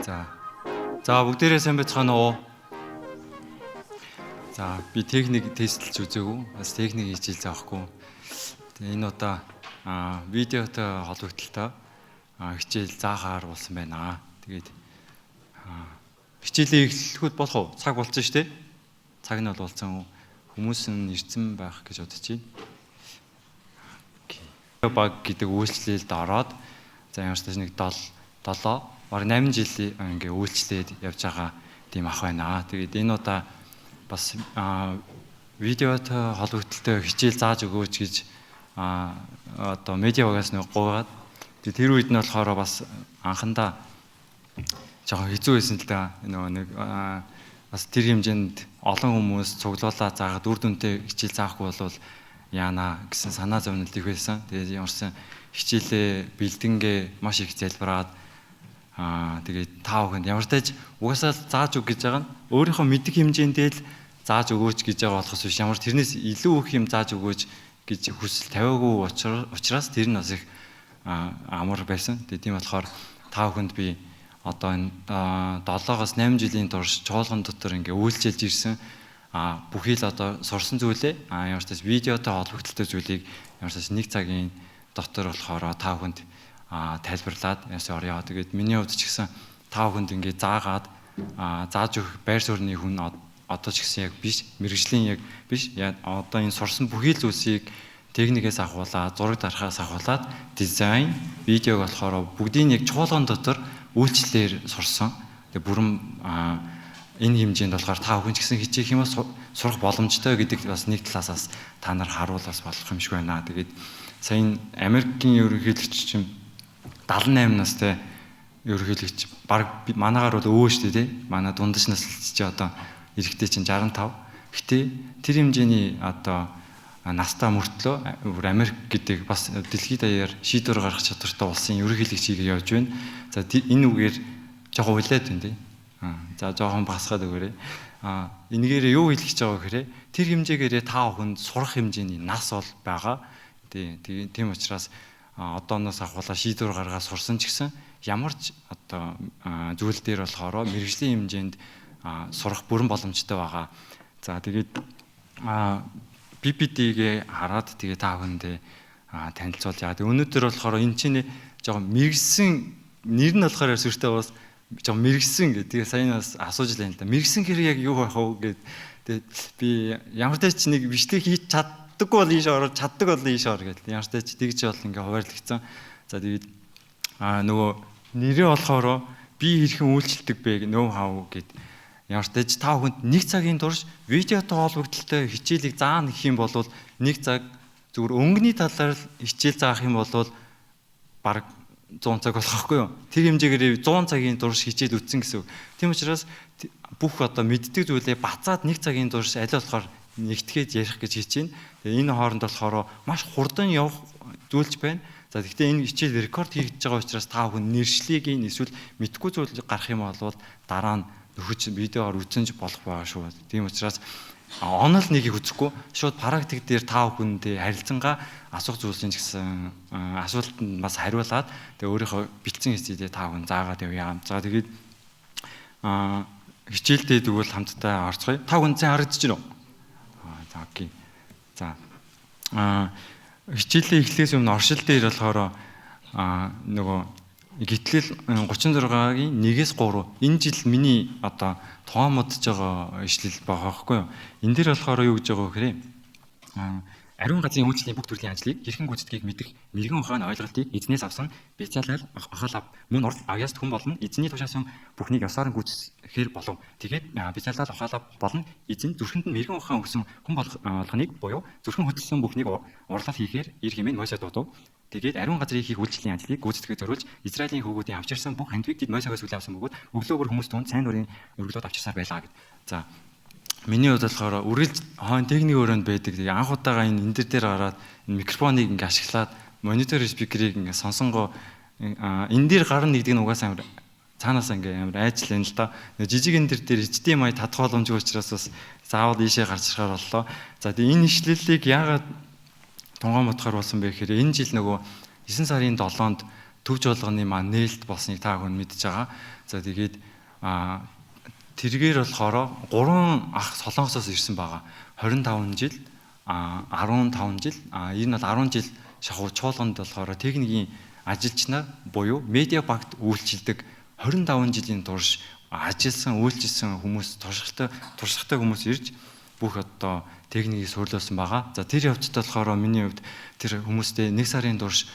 За. За бүгдээрээ сайн байцгаана уу? За би техник тестэлж үзээгүй. Бас техник хичээл заахгүй. Тэгээ энэ удаа видеотой холбогдлолтой хичээл заахаар болсон байна. Тэгээд хичээлээ эхлэхэд болох уу? Цаг болсон шүү дээ. Цаг нь бол болсон. Хүмүүс нь ирсэн байх гэж бодож байна. Баг гэдэг үйлчлэлд ороод за ямар ч нэг 7 баг 8 жилийн ингээ үйлчлээд явж байгаа тийм ах байна. Тэгээд энэ удаа бас видеотой холбогдлолтой хичээл зааж өгөөч гэж одоо медиавагаас нэг гуйгаад тэр үед нь болохоор бас анхандаа жоохон хэцүү байсан л да. Нэг бас тэр хэмжээнд олон хүмүүс цуглуулаа заагаад үр дүнтэй хичээл заахгүй болвол яана гэсэн санаа зовнилт их байсан. Тэгээд ямарсан хичээлээ бэлдэнгээ маш их залбираад тэгээд та бүхэнд ямар ч тааж угаасаа зааж өг гэж байгаа нь өөрийнхөө мэддэг хэмжээндээ л зааж өгөөч гэж байгаа болохос биш, ямар тэрнээс илүү их юм зааж өгөөч гэж хүсэл тавиагүй учраас тэр нь бас их амар байсан. Тэгээд тийм болохоор та бүхэнд би одоо энэ 7-8 жилийн турш чуулган дотор ингээ үйлчилж ирсэн бүхий л одоо сурсан зүйлээ ямар ч тааж видеотой холбогдлолтой зүйлийг ямар ч тааж нэг цагийн дотор болохоор та бүхэнд тайлбарлаад ясаа орё. Тэгээд миний хувьд ч гэсэн та бүхэнд ингээ заагаад зааж өгөх байр суурьны хүн одоо ч гэсэн яг биш, мэрэгжлийн яг биш. Одоо энэ сурсан бүхий л зүйлсийг техникээс ахуулаад, зураг дарахаас ахуулаад дизайн, видеог болохоор бүгдийг яг чуулган дотор үйлчлэлээр сурсан. Тэгээд бүрэн энэ хэмжээнд болохоор та бүхэн ч гэсэн хичээх юм бол сурах боломжтой гэдэг бас нэг талаас бас та нар харуулаас болох юм шиг байна. Тэгээд сая Америкийн ерөнхийлөгч чинь 78 настай ерөнхийлөгч баг манаагаар бол өвөө шүү дээ. Манай дундаж наслч чи одоо эрэгтэй чинь 65. Гэтэ тэр хэмжээний одоо настаа мөртлөө Америк гэдэг бас дэлхийд даяар шийдвэр гаргах чадвартай улсын ерөнхийлөгчийг явж байна. За энэ үгээр жоохон улаад байна тий. За жоохон басгаад өгөөрэй. Энэгээрээ юу хэлэх гэж байгаа гэхээр тэр хэмжээгээрээ та бүхэнд сурах хэмжээний нас бол байгаа. Тийм учраас одооноос ахуулаа шийдвэр гаргаад сурсан ч гэсэн ямар ч одоо зүйл дээр болохоор мэрэгжлийн хэмжээнд сурах бүрэн боломжтой байгаа. За тэгээд PPT-гээ хараад тэгээ та бүхэндээ танилцуулж яагаад. Өнөөдөр болохоор энэ чинь жоохон мэрэгсэн нэр нь болохоор сүртэй бас жоохон мэрэгсэн гэдэг. Саянаас асууж л байна л да. Мэрэгсэн хэрэг яг юу байх вэ гэдэг. Би ямар ч тач нэг бичлэг хийж чаддаггүй бол ийш ороод чаддаг бол ийш ор гэдэг. Ямар ч тач тэгж бол ингээ хуваарлагдсан. За тэгээд нөгөө нэрээ болохоор би хэрхэн үйлчлдэг бэ нөө хав гэд. Ямар ч тач та бүхэнд нэг цагийн турш видеотой холбогдлолтой хичээлийг заана гэх юм бол нэг цаг зүгээр өнгөний талаар хичээл заах юм бол баг 100 цаг болох байхгүй юу? Тэр хэмжээгээр 100 цагийн турш хичээл үтсэн гэсэн үг. Тийм учраас бүх одоо мэддэг зүйлээ бацаад нэг цагийн турш аль болохоор нэгтгэж ярих гэж хичээнэ. Тэгээ энэ хооронд болохоор маш хурдан явах зүйлч байна. За гэхдээ энэ хичээл рекорд хийгдэж байгаа учраас та бүхэн нэршлиг эсвэл мэдгүй зүйл гарах юм бол дараа нь нөхөж видеоор үзэнж болох байгаа шүү. Тийм учраас онол нэгийг үзэхгүй шууд практик дээр та бүхэндээ харилцангаа асуух зүйлсийн ч гэсэн асуултанд бас хариулаад тэгээ өөрийнхөө бэлдсэн хэсгийг та бүхэн заагаад явъя. За тэгээд хичээлдээ тэгвэл хамтдаа орцгоё. Та бүхэн зэн харагдаж байна уу? За окей. За хичээлээ эхлэхээс өмнө оршил дээр болохоор нөгөө гитлэл 36-гийн 1-ээс 3 энэ жил миний одоо тоомодж байгаа ишлэл байгаа байхгүй юу? Энэ дээр болохоор юу гэж байгаа вэ гэхээр ариун газрын үйлчлэлийн бүх төрлийн ажлыг хэрхэн гүйцэтгийг мэдэх мэрэгэн ухааны ойлголтыг эзнээс авсан бяцаалал ахал мөн урд авьяас хүн болон эзний тушаасан бүхнийг явсаар гүйцэхээр болов. Тэгээд бяцаалал ахал болон эзэн зүрхэнд нь мэрэгэн ухаан өгсөн хүн болгоныг буюу зүрхэн хөдөлсөн бүхнийг урлал хийхээр ир хэмээн Мойсе дуудав. Тэгээд ариун газрын хийх үйлчлэлийн ажлыг гүйцэтгэхэд зориулж Израилийн хүүгүүдийн авчирсан бүх хандвиг тэд Мойсегоос үл авсан бөгөөд өглөөгөр хүмүүс тунд сайн дурын өргөлөд авчирсаар байлаа гэд. За миний хувьд болохоор үргэлж хойно техник өрөөнд байдаг. Тэгээ анх удаага энэ дээр гараад микрофоныг ингээ ашиглаад монитор спикерийг ингээ сонсонгоо энэ дээр гарна гэдэг нь угаасаа амар цаанаас ингээ амар айжл байна л да. Жижиг энэ дээр HDMI татах боломжгүй учраас бас заавал ийшээ гарч ирахаар боллоо. За тэгээ энэ ишлэлийг яагаад тунгай модохоор болсон бэ гэхээр энэ жил нөгөө 9 сарын 7-нд төвч болгоны маань нээлт болсныг та бүхэн мэдж байгаа. За тэгээд тэргээр болохоор 3 ах Солонгосоос ирсэн байгаа. 25 жил, 15 жил, энэ бол 10 жил шахуу чуулганд болохоор техникийн ажилч нар буюу медиа багт үйлчилдэг 25 жилийн турш ажилласан, үйлчилсэн хүмүүс, туршлагатай хүмүүс ирж бүх одоо техникийг сурлуулсан байгаа. За тэр явцад болохоор миний хувьд тэр хүмүүстэй 1 сарын турш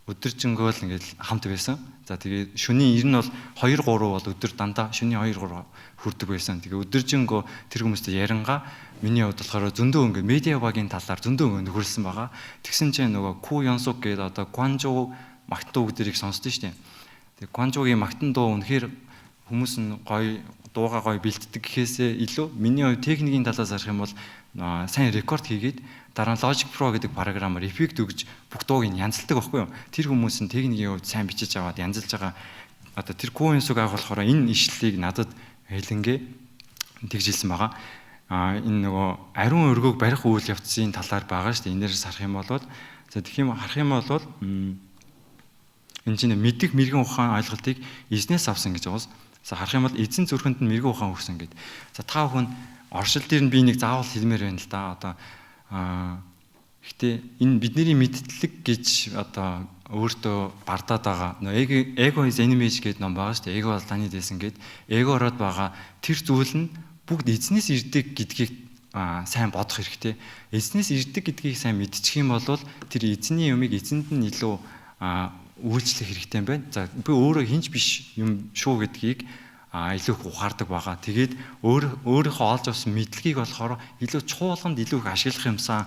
өдөржингөө л ингээд хамт байсан. За тэгээд шөнийн ер нь бол 2-3 бол өдөр дандаа шөнийн 2-3 хүрдэг байсан. Тэгээд өдөржингөө тэр хүмүүстэй ярангаа миний хувьд болохоор зөндөө ингээд медиа багийн талаар зөндөө ингээд нөхөрлсөн байгаа. Тэгсэн чинь нөгөө Ку Ёнсук гэдэг одоо Гуанчжоу магтан дуу гэдгийг сонсдоо штэ. Тэгээд Гуанчжоугийн магтан дуу үнэхээр хүмүүс нь гоё дуугаа гоё бэлддэг гэхээсээ илүү миний хувьд техникийн талаас харах юм бол сайн рекорд хийгээд дараа нь Logic Pro гэдэг програмаар эффект өгж бүх дууг нь янзалдаг байхгүй юу? Тэр хүмүүс нь техникийн хувьд сайн бичиж аваад янзалж байгаа. Одоо тэр Ку Ёнсук аах болохоор энэ ишлэлийг надад хэлэнгээ тэгжилсэн байгаа. Энэ нөгөө ариун өргөөг барих үйл явцын талаар байгаа шүү дээ. Энээрээс харах юм бол за тэгэх юм харах юм бол энэ чинь мэдих мэрэгэн ухаан ойлголтыг эзнээс авсан гэж байгаас. За харах юм бол эзэн зүрхэнд нь мэрэгэн ухаан өгсөн гэд. За та бүхэн оршил дээр нь би нэг заавал хэлмээр байна л да. Одоо гэхдээ энэ бидний мэдтлэг гэж одоо өөртөө бардаад байгаа. Ego is enemy гэдэг ном байгаа шүү дээ. Эго бол таны дэсэн гэд. Эго ороод байгаа тэр зүйл нь бүгд эзнээс ирдэг гэдгийг сайн бодох хэрэгтэй. Эзнээс ирдэг гэдгийг сайн мэдчих юм бол тэр эзний юмыг эзэнд нь илүү үйлчлэх хэрэгтэй юм байна. За би өөрөө хинч биш юм шүү гэдгийг илүү их ухаардаг байгаа. Тэгээд өөрийнхөө олж авсан мэдлэгийг болохоор илүү чуулганд илүү их ашиглах юмсан,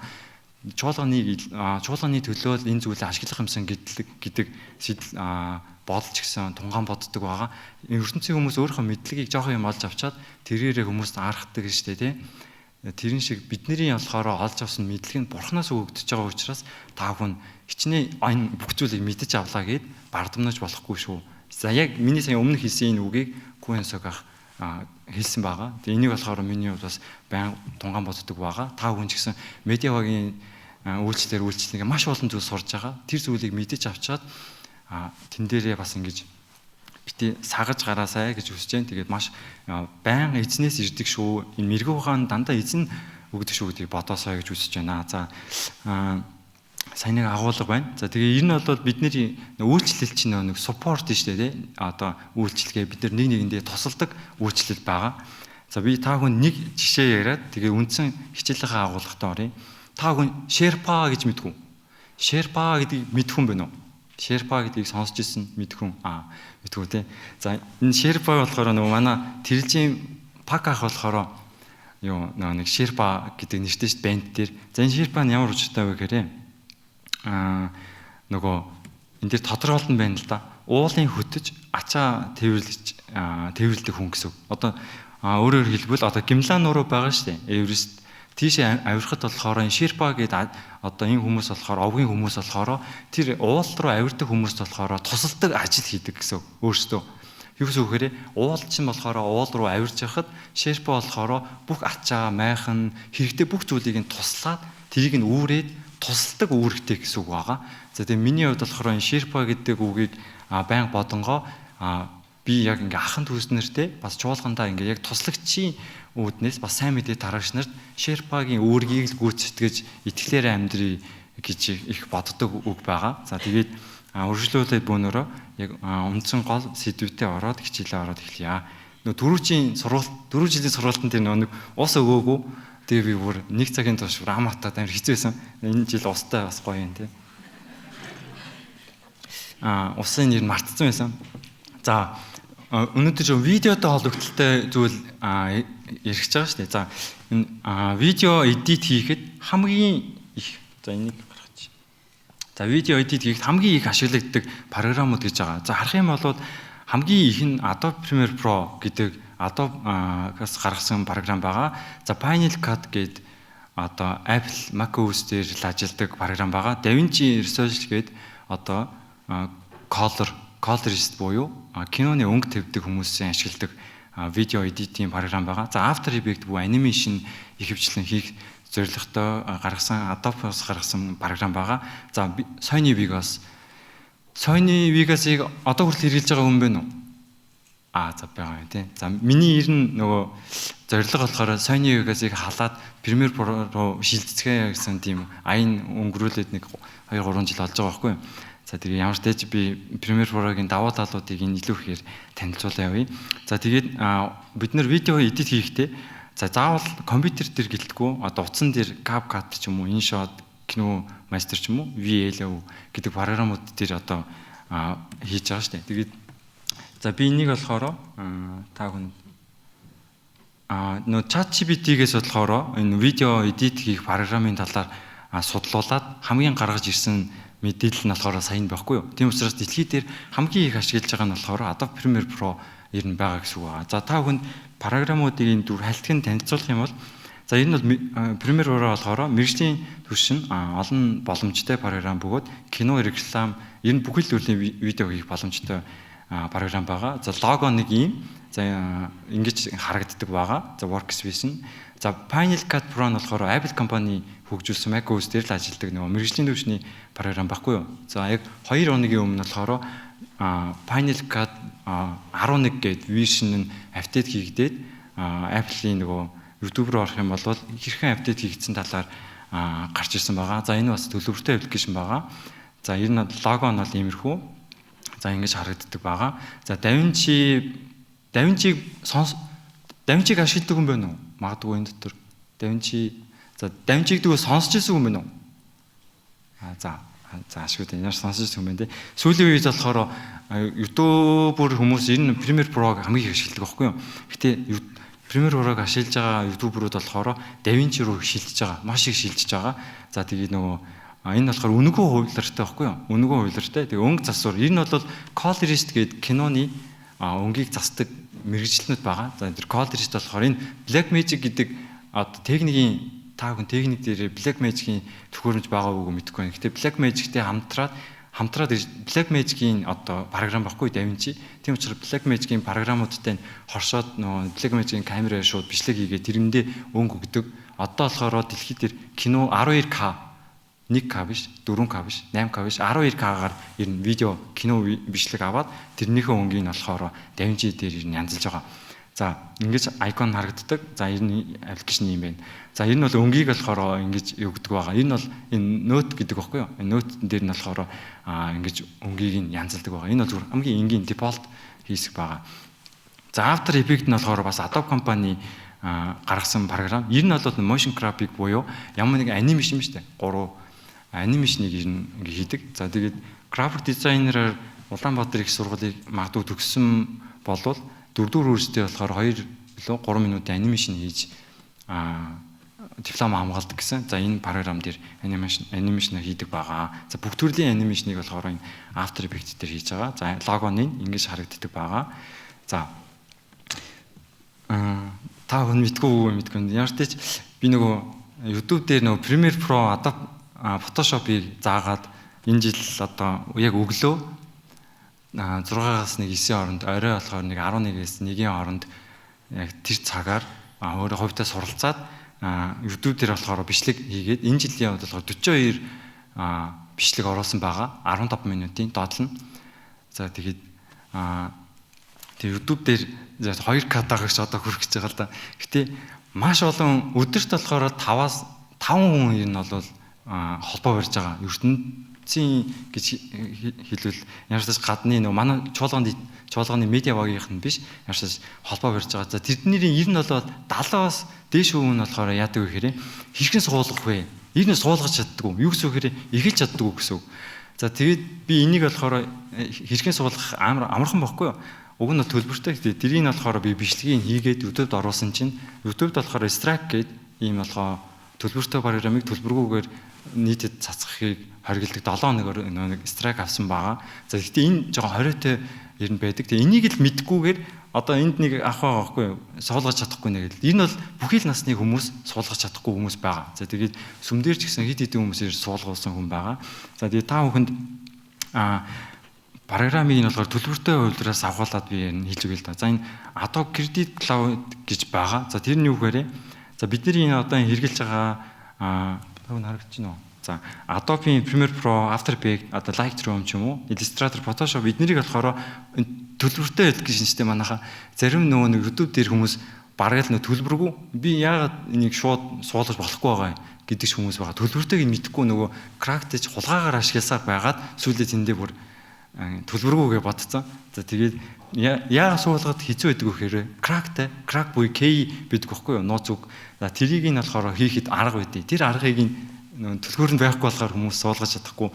чуулганы төлөө энэ зүйлийг ашиглах юмсан гэдэг бодолч гэсэн тунгаан боддог байгаа. ертөнцийн хүмүүс өөрийнхөө мэдлэгийг жоохон юм олж авчаад тэрээрээ хүмүүст аргадаг шүү дээ, тий. Тэрэн шиг бидний болохоор олж авсан мэдлэг нь бурхнаас өгөгдөж байгаа учраас та бүхэн хичнээн энэ бүх зүйлийг мэдэж авлаа гэд бардамнаж болохгүй шүү. За яг миний сая өмнө хэлсэн энэ үгийг Ку Ёнсук ах хэлсэн байгаа. Тэгээ энийг болохоор миний хувьд бас баян тунгаан боддог байгаа. Та бүхэн ч гэсэн медиа багийн үйлчлэгээ маш олон зүйл сурж байгаа. Тэр зүйлийг мэдэж авчаад тэн дээрээ бас ингэж бити сагаж гараасай гэж хүсэж байна. Тэгээд маш баян эзнээс ирдэг шүү. Энэ мэрэгэн ухаан дандаа эзэн өгдөг шүү гэдгийг бодоосай гэж хүсэж байна. За сайн нэг агуулга байна. За тэгээ энэ бол бидний үйлчлэл чинь нэг support шүү дээ, тий. Одоо үйлчлэгээ бид нар нэг нэгэндээ тусалдаг үйлчлэл байгаа. За би та хүн нэг жишээ яриад тэгээ үндсэн хичээлийнхээ агуулгатай оръё. Та хүн Sherpa гэж мэдэх үү? Sherpa гэдгийг мэдэх хүн байна уу? Sherpa гэдгийг сонсч ирсэн мэдэх хүн? Мэдгүй тий. За энэ Sherpa болохоор нөгөө манай тэрэлжийн пак ах болохоор нэг Sherpa гэдэг нэртэй шүү банд дээр. За энэ Sherpa нь ямар учиртай вэ гэхээр нөгөө энэ дээр тодорхойлолт байна л да. Уулын хөтөж ачаа тээвэрлдэг хүн гэсэн. Одоо өөрөөр хэлбэл одоо Гимлан нуруу байгаа шүү дээ. Эверест тийшээ авирахад болохоор энэ Sherpa гэдэг одоо энэ хүмүүс болохоор овгийн хүмүүс болохоор тэр уул руу авирдаг хүмүүс болохоор тусалдаг ажил хийдэг гэсэн өөрсдөө. Юу гэсэн үг вэ? Уул чинь болохоор уул руу авирж яхад Sherpa болохоор бүх ачаа, майхан хэрэгтэй бүх зүйлийг нь туслаад тэрийг нь үүрээд тусалдаг үүрэгтэй гэсэн үг байгаа. За тэгээ миний хувьд болохоор энэ Sherpa гэдэг үгийг байнга бодонгоо би яг ингээ ахын төснөртэй бас чуулгандаа ингээ яг туслагчийн үүднээс бас сайн мэдээ тарагч нарт Sherpa-гийн үүргийг л гүйцэтгэж итгэлээр амьдрий гэж их боддог үг байгаа. За тэгээд үргэлжлүүлээд бөөнөрөө яг үндсэн гол сэдвүүтээ ороод хичээлээ ороод эхлэе. Нөгөө 4 жилийн сургалтын тэр нэг ус өгөөгүй. Тэгээ би бүр 1 цагийн турш раматад амар хэцүүсэн. Энэ жил устай бас гоё юм тий. Усын нэр мартсан байсан. За өнөөдөр видеотой холбогдолтой зүйл ярих гэж байгаа шүү дээ. За энэ видео эдит хийхэд хамгийн их за энийг гаргачих. За видео эдит хийхэд хамгийн их ашиглагддаг програмууд гэж байгаа. За харах юм бол хамгийн их нь Adobe Premiere Pro гэдэг Adobe-гаас гаргасан програм байгаа. За Final Cut гэдэг одоо Apple macOS дээр л ажилладаг програм байгаа. DaVinci Resolve гэдэг одоо colorist буюу киноны өнгө тавьдаг хүмүүсийн ашигладаг видео эдитийн програм байгаа. За After Effects буюу анимашн ихэвчлэн хийх зорилготой гаргасан Adobe-с гаргасан програм байгаа. За Sony Vegas Sony Vegas-ыг одоо хүртэл хэрэгжилж байгаа хүн байна уу? За байгаа юм тий. За миний ер нь нөгөө зорилго болохоор Sony Vegas-ыг халаад Premiere Pro руу шилжцгээе гэсэн тийм аян өнгөрүүлээд нэг 2 3 жил болж байгаа байхгүй юу? За тэгээ ямар ч тач би Premiere Pro-гийн давуу талуудыг илүү ихээр танилцуулаа явъя. За тэгээд бид нэр видео эдит хийхдээ за заавал компьютер дээр гэлтгүү одоо утсан дээр CapCut ч юм уу, InShot, Kino Master ч юм уу, VLO гэдэг програмууд дээр одоо хийж байгаа шүү дээ. Тэгээд за би энийг болохоор та хүн нөө ChatGPT-гээс болохоор энэ видео эдит хийх програмын талаар судлуулад хамгийн гаргаж ирсэн мэдээлэл нь болохоор сайн байхгүй юу. Тийм учраас дэлхий дээр хамгийн их ашиглаж байгаа нь болохоор Adobe Premiere Pro ер нь байгаа гэсэн үг байна. За та бүхэнд програмуудын дүр хайлтгийг танилцуулах юм бол за энэ бол Premiere Pro болохоор мэргэжлийн түвшин олон боломжтой програм бөгөөд кино, реклам ер нь бүхэл төрлийн видео хийх боломжтой програм байгаа. За лого нэг юм. За ингэж харагддаг байгаа. За Workspace нь. За Final Cut Pro нь болохоор Apple компани хөгжүүлсэн macOS дээр л ажилладаг нөгөө мэргэжлийн түвшний програм баггүй юу. За яг 2 хоногийн өмнө болохоор Final Cut 11 гэдэг version нь апдейт хийгдээд Apple-ийн нөгөө YouTube руу орох юм бол хэрхэн апдейт хийгдсэн талаар гарч ирсэн байгаа. За энэ бас төлөвлөлттэй аппликейшн байгаа. За ер нь лого нь бол иймэрхүү. За ингэж харагддаг байгаа. За DaVinci-г ашигладаг хүн байна уу? Магадгүй энэ дотор DaVinci-г дүү сонсч ирсэн хүн байна уу? За ашигладаг ямар сонсч ирсэн хүн байна те. Сүүлийн үед болохоор YouTube-ээр хүмүүс ер нь Premiere Pro-г хамгийн их ашигладаг байхгүй юу? Гэтэ Premiere Pro-г ашиглаж байгаа YouTube-рууд болохоор DaVinci руу шилжиж байгаа. Маш их шилжиж байгаа. За тэгээд нөгөө энэ болохоор үнэгүй хувилартай байхгүй юу? Үнэгүй хувилартай. Тэгээ өнгө засвар. Энэ нь бол Colorist гэдэг киноны өнгийг засдаг мэргэжлэнүүд байгаа. За энэ Colorist болохоор энэ Blackmagic гэдэг техникийн та бүхэн техник дээр Blackmagic-ийн төхөөрөмж байгаа уу мэдэхгүй байна. Гэтэ Blackmagic-тэй хамтраад Blackmagic-ийн програм баггүй DaVinci. Тийм учраас Blackmagic-ийн програмуудтай хоршоод нөгөө Blackmagic-ийн камераар шууд бичлэг хийгээд тэрэндээ өнгө өгдөг. Одоо болохоор дэлхийд дээр кино 12K 1K биш, 4K биш, 8K биш, 12K-гаар ер нь видео кино бичлэг аваад тэрнийхээ өнгийг нь болохоор DaVinci дээр ер нь янзалж байгаа. За ингэж айкон харагддаг. За ер нь аппликейшн юм байна. За энэ бол өнгийг болохоор ингэж өгдөг байгаа. Энэ бол энэ note гэдэг баггүй юу? Энэ note дээр нь болохоор ингэж өнгийг нь янзалдаг байгаа. Энэ бол зүгээр хамгийн энгийн default хийсэг байгаа. За After Effects нь болохоор бас Adobe компани гаргасан програм. Энэ нь бол motion graphic буюу ямар нэг анимашн биш үү? 3 анимашныг ер нь хийдэг. За тэгээд график дизайнераар Улаанбаатар их сургуулийг магадгүй төгссөн болвол 4-р үрстэй болохоор 2 билүү 3 минутын анимашн хийж диплом хамгаалдаг гэсэн. За энэ програм дээр анимашн хийдэг байгаа. За бүх төрлийн анимашныг болохоор энэ After Effects дээр хийж байгаа. За логоны ингэж харагддаг байгаа. За та хүн мэдгүй ямар ч тач би нөгөө YouTube дээр нөгөө Premiere Pro Adobe Photoshop-ыг заагаад энэ жил одоо яг өглөө 6-аас 9 хооронд орой болохоор 11-ээс 1-ийн хооронд яг тэр цагаар өөрөө хувьдаа суралцаад YouTube дээр болохоор бичлэг хийгээд энэ жилийн хувьд болохоор 42 бичлэг оруулсан байгаа. 15 минутын доотлон. За тэгээд YouTube дээр 2K дагагч одоо хүрэх гэж байгаа л да. Гэтэ маш олон өдөрт болохоор 5-аас 5 хүн ер нь бол холбоо барьж байгаа. ертөнцийн гэж хэлвэл ямарчаас гадны нөгөө манай чуулганы медиа багийнх нь биш ямарчаас холбоо барьж байгаа. За тэдний ер нь бол 70-аас дээш хүн нь болохоор яадаг вэ гэхээр хэрхэн суулгах вэ? Ер нь суулгаж чаддгүй. Юу гэсэн үг гэхээр эхэлж чаддгүй гэсэн үг. За тэгээд би энийг болохоор хэрхэн суулгах амархан байхгүй юу? Уг нь төлбөртэй. Тэрийг нь болохоор би бичлэгийг хийгээд YouTube-д оруулсан чинь YouTube-д болохоор Stripe гэдэг ийм болохоор төлбөртэй програмыг төлбөргүйгээр нийтэд цацхахыг хоригддаг 7 хоногор нэг Stripe авсан байгаа. За гэхдээ энэ жоохон хориотой ер нь байдаг. Тэгээ энийг л мэдгүйгээр одоо энд нэг ах байгаа байхгүй юу? Суулгаж чадахгүй нэ гэдэг. Энэ бол бүхэл насны хүмүүс суулгаж чадахгүй хүмүүс байгаа. За тэгээд сүмдэр ч гэсэн хэд хэдэн хүмүүсээр суулгуулсан хүн байгаа. За тэгээд та бүхэнд програмыг нь болохоор төлбөртэй хувьдраас авахлаад би хэлж өгье л да. За энэ Adobe Credit Cloud гэж байгаа. За тэр нь юу гэхээр за бидний энэ одоо хэрэгжилж байгаа тав харагдаж байна уу? За Adobe Premiere Pro, After Effects, одоо Lightroom ч юм уу, Illustrator, Photoshop эднэрийг болохоор төлбөртэй application систем манайха зарим нөгөө YouTube дээр хүмүүс бараг л төлбөргүй би яагаад энийг шууд суулгаж болохгүй байгаа гэдэг ч хүмүүс байгаа. Төлбөртэйг нь мэдэхгүй нөгөө crack-тэй хулгаагаар ашигласаар байгаад сүүлийн тэндээ бүр төлбөргүйгээ бодцсон. За тэгээд яагаад суулгаад хэцүү байдаг вэ гэхээр crack буюу key байдаг байхгүй юу? Нууц үг. За тэрийг нь болохоор хийхэд арга байдیں۔ Тэр аргыг нь төлхөөр нь байхгүй болохоор хүмүүс суулгаж чадахгүй.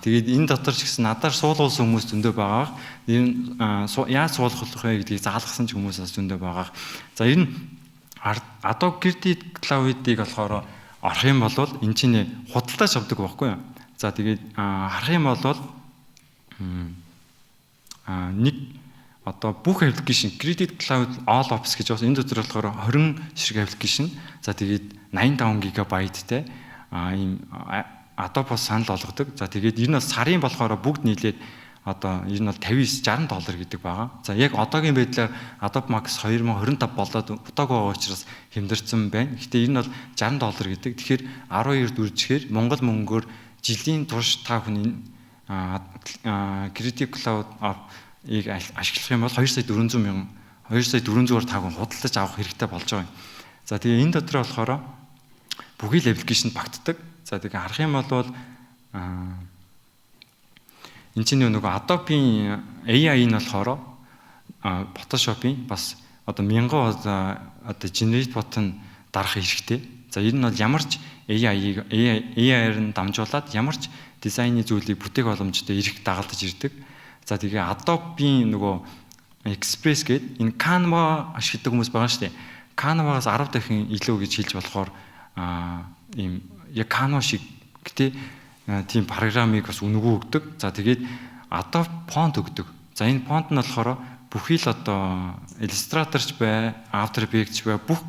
Тэгээд энэ дотор ч гэсэн надаар суулгуулсан хүмүүс зөндөө байгаа. Яаж суулгах вэ гэдгийг заалгасан ч хүмүүс зөндөө байгаа. За энэ Adobe Creative Cloud-ыг болохоор орох юм бол энэ чинь худалдаж авдаг байхгүй юу? За тэгээд харах юм бол нэг одоо бүх аппликейшн Creative Cloud All Apps гэж байна. Энэ дотор болохоор 20 ширхэг аппликейшн. За тэгээд 85 GB-тэй ийм Adobe-с санал болгодог. За тэгээд энэ бол сарын болохоор бүгд нийлээд одоо энэ бол $59-60 гэдэг байгаа. За яг одоогийн байдлаар Adobe Max 2025 болоод удаагүй байгаа учраас хэмдэрсэн байна. Гэхдээ энэ бол $60 гэдэг. Тэгэхээр 12 дүржихээр Монгол мөнгөөр жилийн турш та хүн Creative Cloud-ыг ашиглах юм бол 2,400,000-2,400-аар та хүн худалдаж авах хэрэгтэй болж байгаа юм. За тэгээ энэ дотор болохоор бүхий л аппликейшн багтдаг. За тэгээ харах юм бол энэ чинь нөгөө Adobe-ийн AI нь болохоор Photoshop-ийн бас одоо 1000 одоо generate button дарах хэрэгтэй. За энэ нь бол ямар ч AI-аар нь дамжуулаад ямар ч дизайны зүйлийг бүтээх боломжтой эрх дагалдаж ирдэг. За тэгээ Adobe-ийн нөгөө Express гэдэг энэ Canva ашигладаг хүмүүс байгаа шүү дээ. Canva-гаас 10 дахин илүү гэж хэлж болохоор ийм яг Canva шиг гэдэг тийм программыг бас үнэгүй өгдөг. За тэгээд Adobe Font өгдөг. За энэ font нь болохоор бүхий л одоо Illustrator-ч бай, After Effects бай бүх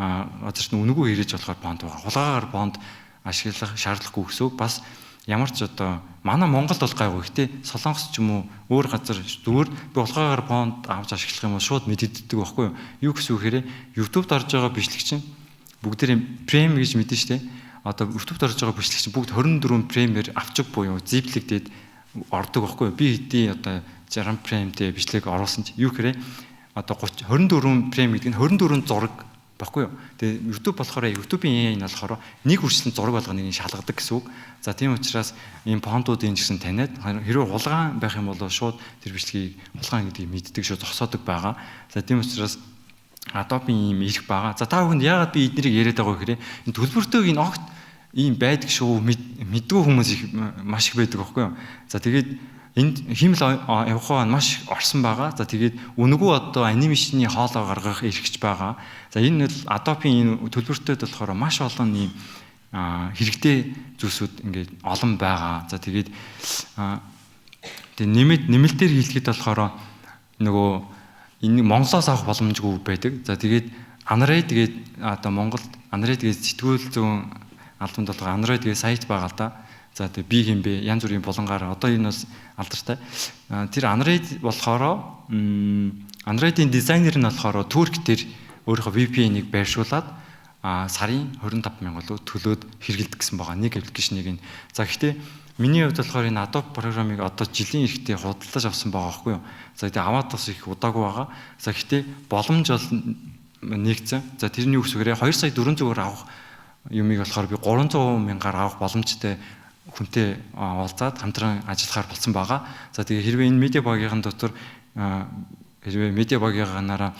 газарт үнэгүй хэрэгж болохоор font байгаа. Хулгаагаар font ашиглах шаардлагагүй гэсэн. Бас ямар ч одоо манай Монголд бол гайгүй. Гэтэ Солонгос ч юм уу өөр газар зүгээр би хулгаагаар font авч ашиглах юм бол шууд мэддэг байхгүй юу? Юу гэсэн үг хэрэг YouTube-д орж байгаа бичлэгч нь бүгдээрээ Premiere гэж мэдэн штэ. Одоо YouTube-д орж байгаа бичлэгч бүгд 24 Premiere авчиг буюу зиплэгдээд ордог байхгүй юу? Би хэдий одоо 60 фреймтэй бичлэг оруулсан ч юу гэхээр одоо 24 фрейм гэдэг нь 24 зураг баггүй юу? Тэгээ YouTube болохоор YouTube-ийн AI нь болохоор нэг үржлэн зураг болгоныг шалгадаг гэсэн үг. За тийм учраас ийм фонтуудын ч гэсэн таниад хэрвээ хулгайн байх юм бол шууд тэр бичлэгийг хулгайн гэдгийг мэддэг шууд зогсоодог байгаа. За тийм учраас Adobe-ийн ийм ирэх байгаа. За та бүхэнд яагаад би эднэрийг яриад байгаа вэ гэхээр энэ төлбөртэйг энэ огт ийм байдаг шүү мэдгүй хүмүүс их маш их байдаг байхгүй юу? За тэгээд энд химэл явахаа маш орсон байгаа. За тэгээд үнэгүй одоо анимашны хоолоо гаргах эрхч байгаа. За энэ бол Adobe-ийн энэ төлбөртөд болохоор маш олон ийм хэрэгтэй зүйлсүүд ингээд олон байгаа. За тэгээд нэмэлтээр хэлэхэд болохоор нөгөө энэ Монголоос авах боломжгүй байдаг. За тэгээд Unread тэгээд одоо Монголд Unread тэгээд сэтгүүл зүүн албанд болохоор Unread тэгээд сайт байгаа л да. За тэгээд би хэмбэ янз бүрийн булангаар одоо энэ бас алдартай. Тэр Unread болохоор Unread-ийн дизайнер нь болохоор Турк дээр өөрийнхөө VPN-ыг байршуулад сарын 25,000 төлөөд хэрэгэлдэг гэсэн байгаа нэг аппликейшнийг. За гэхдээ миний хувьд болохоор энэ Adobe программыг одоо жилийн эрэхтэй худалдаж авсан байгаа байхгүй юу. За тэгээд аваад бас их удаагүй байгаа. За гэхдээ боломж бол нэгцэн. За тэрний үгсээрээ 2,400,000-аар авах юмыг болохоор би 300,000-аар авах боломжтой хүнтэй уулзаад хамтран ажиллахаар болсон байгаа. За тэгээ хэрвээ энэ медиа багийн дотор хэрвээ медиа багийнхаараа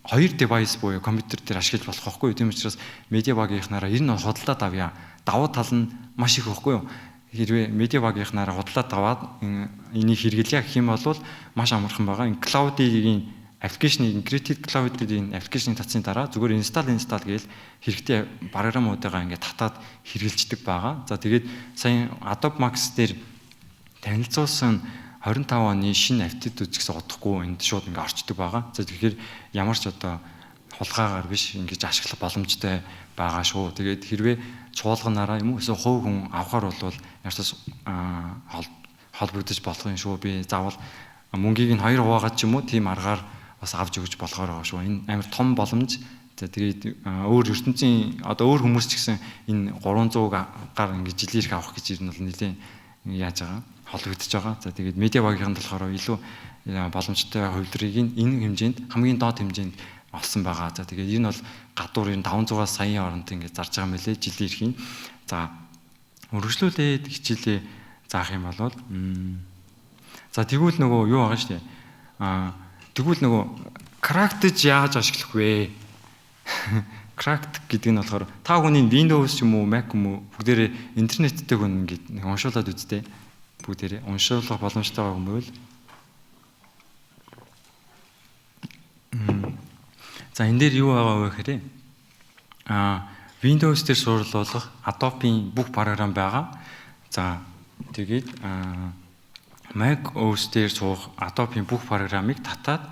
2 девайс буюу компьютер дээр ашиглаж болох байхгүй юу. Тийм учраас медиа багийнхаараа ер нь худалдаад авъя. Давуу тал нь маш их байхгүй юу. Хэрвээ медиа багийнхаараа худалдаад аваад энийг хэрэглэе гэх юм бол маш амархан байгаа. Энэ cloud-ийн аппликейшнийг Creative Cloud-ийн аппликейшнийг татсны дараа зүгээр install гээл хэрэгтэй програмуудаа ингээд татаад хэрэгжилдэг байгаа. За тэгээд сая Adobe Max дээр танилцуулсан 25 оны шинэ апдейтүүд ч гэсэн удахгүй энд шууд ингээд орчдөг байгаа. За тэгэхээр ямар ч одоо хулгаагаар биш ингэж ашиглах боломжтой байгаа шүү. Тэгээд хэрвээ чуулганараа юм уу эсвэл хувь хүн авахар бол ярьсаас холбогдож болох юм шүү. Би заавал мөнгийг нь 2 хуваагаад ч юм уу тийм аргаар бас авч өгч болохоор байгаа шүү. Энэ амар том боломж. За тэгээд өөр ертөнцийн одоо өөр хүмүүс ч гэсэн энэ 300 гар ингээд жилийн ирэх авах гэж ирнэ бол нэлээд яаж байгаа холбогдож байгаа. За тэгээд медиа багийнхан болохоор илүү боломжтой хувилбарыг энэ хэмжээнд хамгийн доод хэмжээнд олсон байгаа. За тэгээд энэ бол гадуур энэ 500 саяын оронд ингээд зарж байгаа мөлий жилийн ирэх нь. За өргөжлүүлээд хичээлээ заах юм бол за тэгвэл нөгөө юу байгаа шүү дээ. Тэгвэл нөгөө cracked яаж ашиглах вэ? Cracked гэдэг нь болохоор та хүний Windows юм уу, Mac юм уу бүгдээрээ интернеттэй хүн ингээд уншуулад үзтээ. Бүгдээрээ уншуулах боломжтой байгаа юм бол за энэ дээр юу байгаа вэ гэхээр Windows дээр суурлуулах Adobe-ийн бүх програм байгаа. За тэгээд Mac OS дээр суух Adobe-ийн бүх програмыг татаад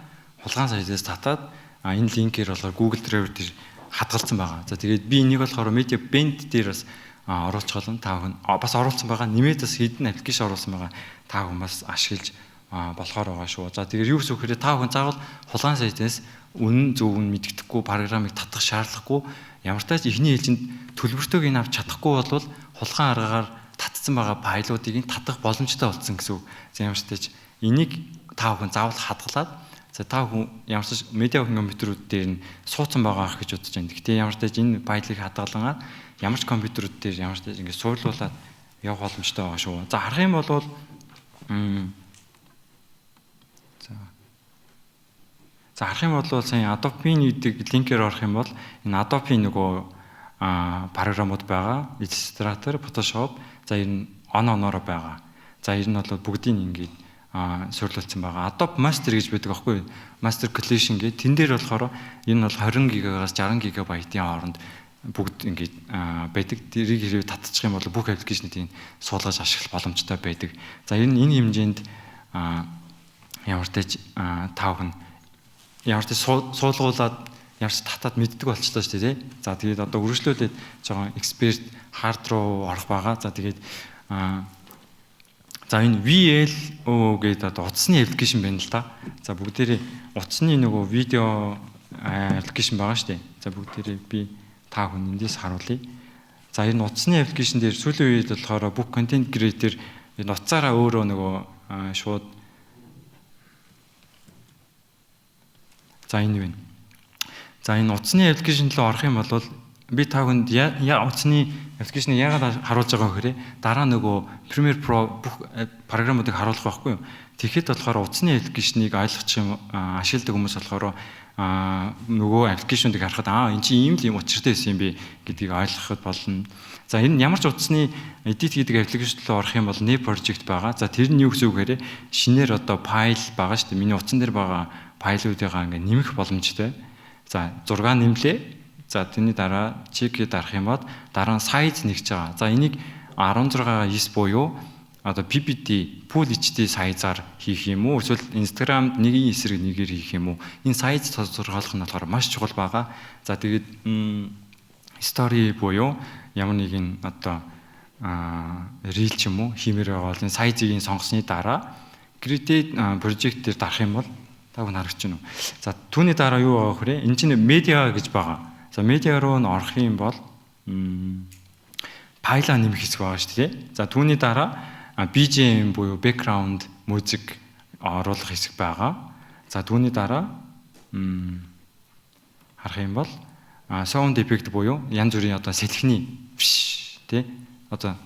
хулгайн сайтаас татаад энэ линкээр болохоор Google Drive дээр хадгалсан байгаа. За тэгээд би энийг болохоор Media Band дээр бас оруулах болно. Та хүн бас оруулсан байгаа. Нэмээд бас хідэн аппликейшн оруулсан байгаа. Та хүн бас ашиглаж болохоор байгаа шүү. За тэгээд юу гэсэн үг вэ? Та хүн заавал хулгайн сайтаас үнэн зөв нь мэддэхгүй програмыг татах шаардлагагүй. Ямар ч тач эхний ээлжинд төлбөртөөг нь авч чадахгүй бол хулгайн аргаар татсан байгаа файлуудыг татах боломжтой болсон гэсэн үг. За ямар ч тач энийг та хүн заавал хадгалаад за та хүн ямар ч медиа компьютерүүд дээр нь суудсан байгаа гэж бодож байна. Гэхдээ ямар ч тач энэ файлыг хадгалаад ямар ч компьютерүүд дээр ямар ч тач ингэ суурлуулад явах боломжтой байгаа шүү. За харах юм бол за харах юм бол сайн Adobe-ийн гэдэг линкээр орох юм бол энэ Adobe-ийн нөгөө програмууд байгаа. Illustrator, Photoshop за энэ оноор байгаа. За энэ нь бол бүгдийг ингээд сурлуулсан байгаа. Adobe Master гэж байдаг аахгүй юу? Master Collection гэдэг. Тэн дээр болохоор энэ бол 20 гигагаас 60 гигабайтын хооронд бүгд ингээд байдаг. Тэрийг хэрэг татчих юм бол бүх аппликейшнуудыг суулгаж ашиглах боломжтой байдаг. За энэ хэмжээнд ямар ч тач та хүн ямар ч суулгуулад ямар ч татаад мэддэг болчихлоо шүү дээ. За тэгээд одоо үргэлжлүүлээд жоохон expert hard руу орох байгаа. За тэгээд за энэ VLO гэдэг одоо утасны аппликейшн байна л да. За бүгдээрээ утасны нөгөө видео аппликейшн байгаа шүү дээ. За бүгдээрээ би та хүн эндээс харуулъя. За энэ утасны аппликейшн дээр сүүлийн үед болохоор бүх контент creator энэ утсаараа өөрөө нөгөө шууд за энэ байна. За энэ утасны аппликейшн руу орох юм бол би та хүнд утасны аппликейшнийг яагаад харуулж байгаа вэ гэхээр дараа нөгөө Premiere Pro бүх програмуудыг харуулах байхгүй юу. Тэгэхэд болохоор утасны аппликейшнийг ойлгочих юм ашигладаг хүмүүс болохоор нөгөө аппликейшнуудыг харахад энэ чинь ийм л юм учиртай байсан юм бэ гэдгийг ойлгоход болно. За энэ ямар ч утасны edit гэдэг аппликейшн руу орох юм бол new project байгаа. За тэр нь юу гэсэн үг гэхээр шинээр одоо файл байгаа шүү дээ. Миний утсан дээр байгаа файлуудыгаа ингээ нэмэх боломжтой. За 6 нэмлээ. За тэрний дараа чекэд дарах юм бод дараа нь сайз нэгж байгаа. За энийг 16-9 буюу одоо PPT Full HD сайзаар хийх юм уу? Эсвэл Instagram нэгin эсрэг нэгээр хийх юм уу? Энэ сайз тодорхойлох нь болохоор маш чухал байгаа. За тэгээд story буюу ямар нэгэн одоо reel ч юм уу хиймээр байгаа бол энэ сайзыг сонгосны дараа create project дээр дарах юм бол таг нь харагч байна уу? За түүний дараа юу байгаа вэ? Энэ чинь media гэж байгаа. За медиа руу н орох юм бол файлаа нэмэх хэсэг байгаа шүү дээ. За түүний дараа BGM буюу background music оруулах хэсэг байгаа. За түүний дараа харах юм бол sound effect буюу янз бүрийн одоо сэлгэний тий одоо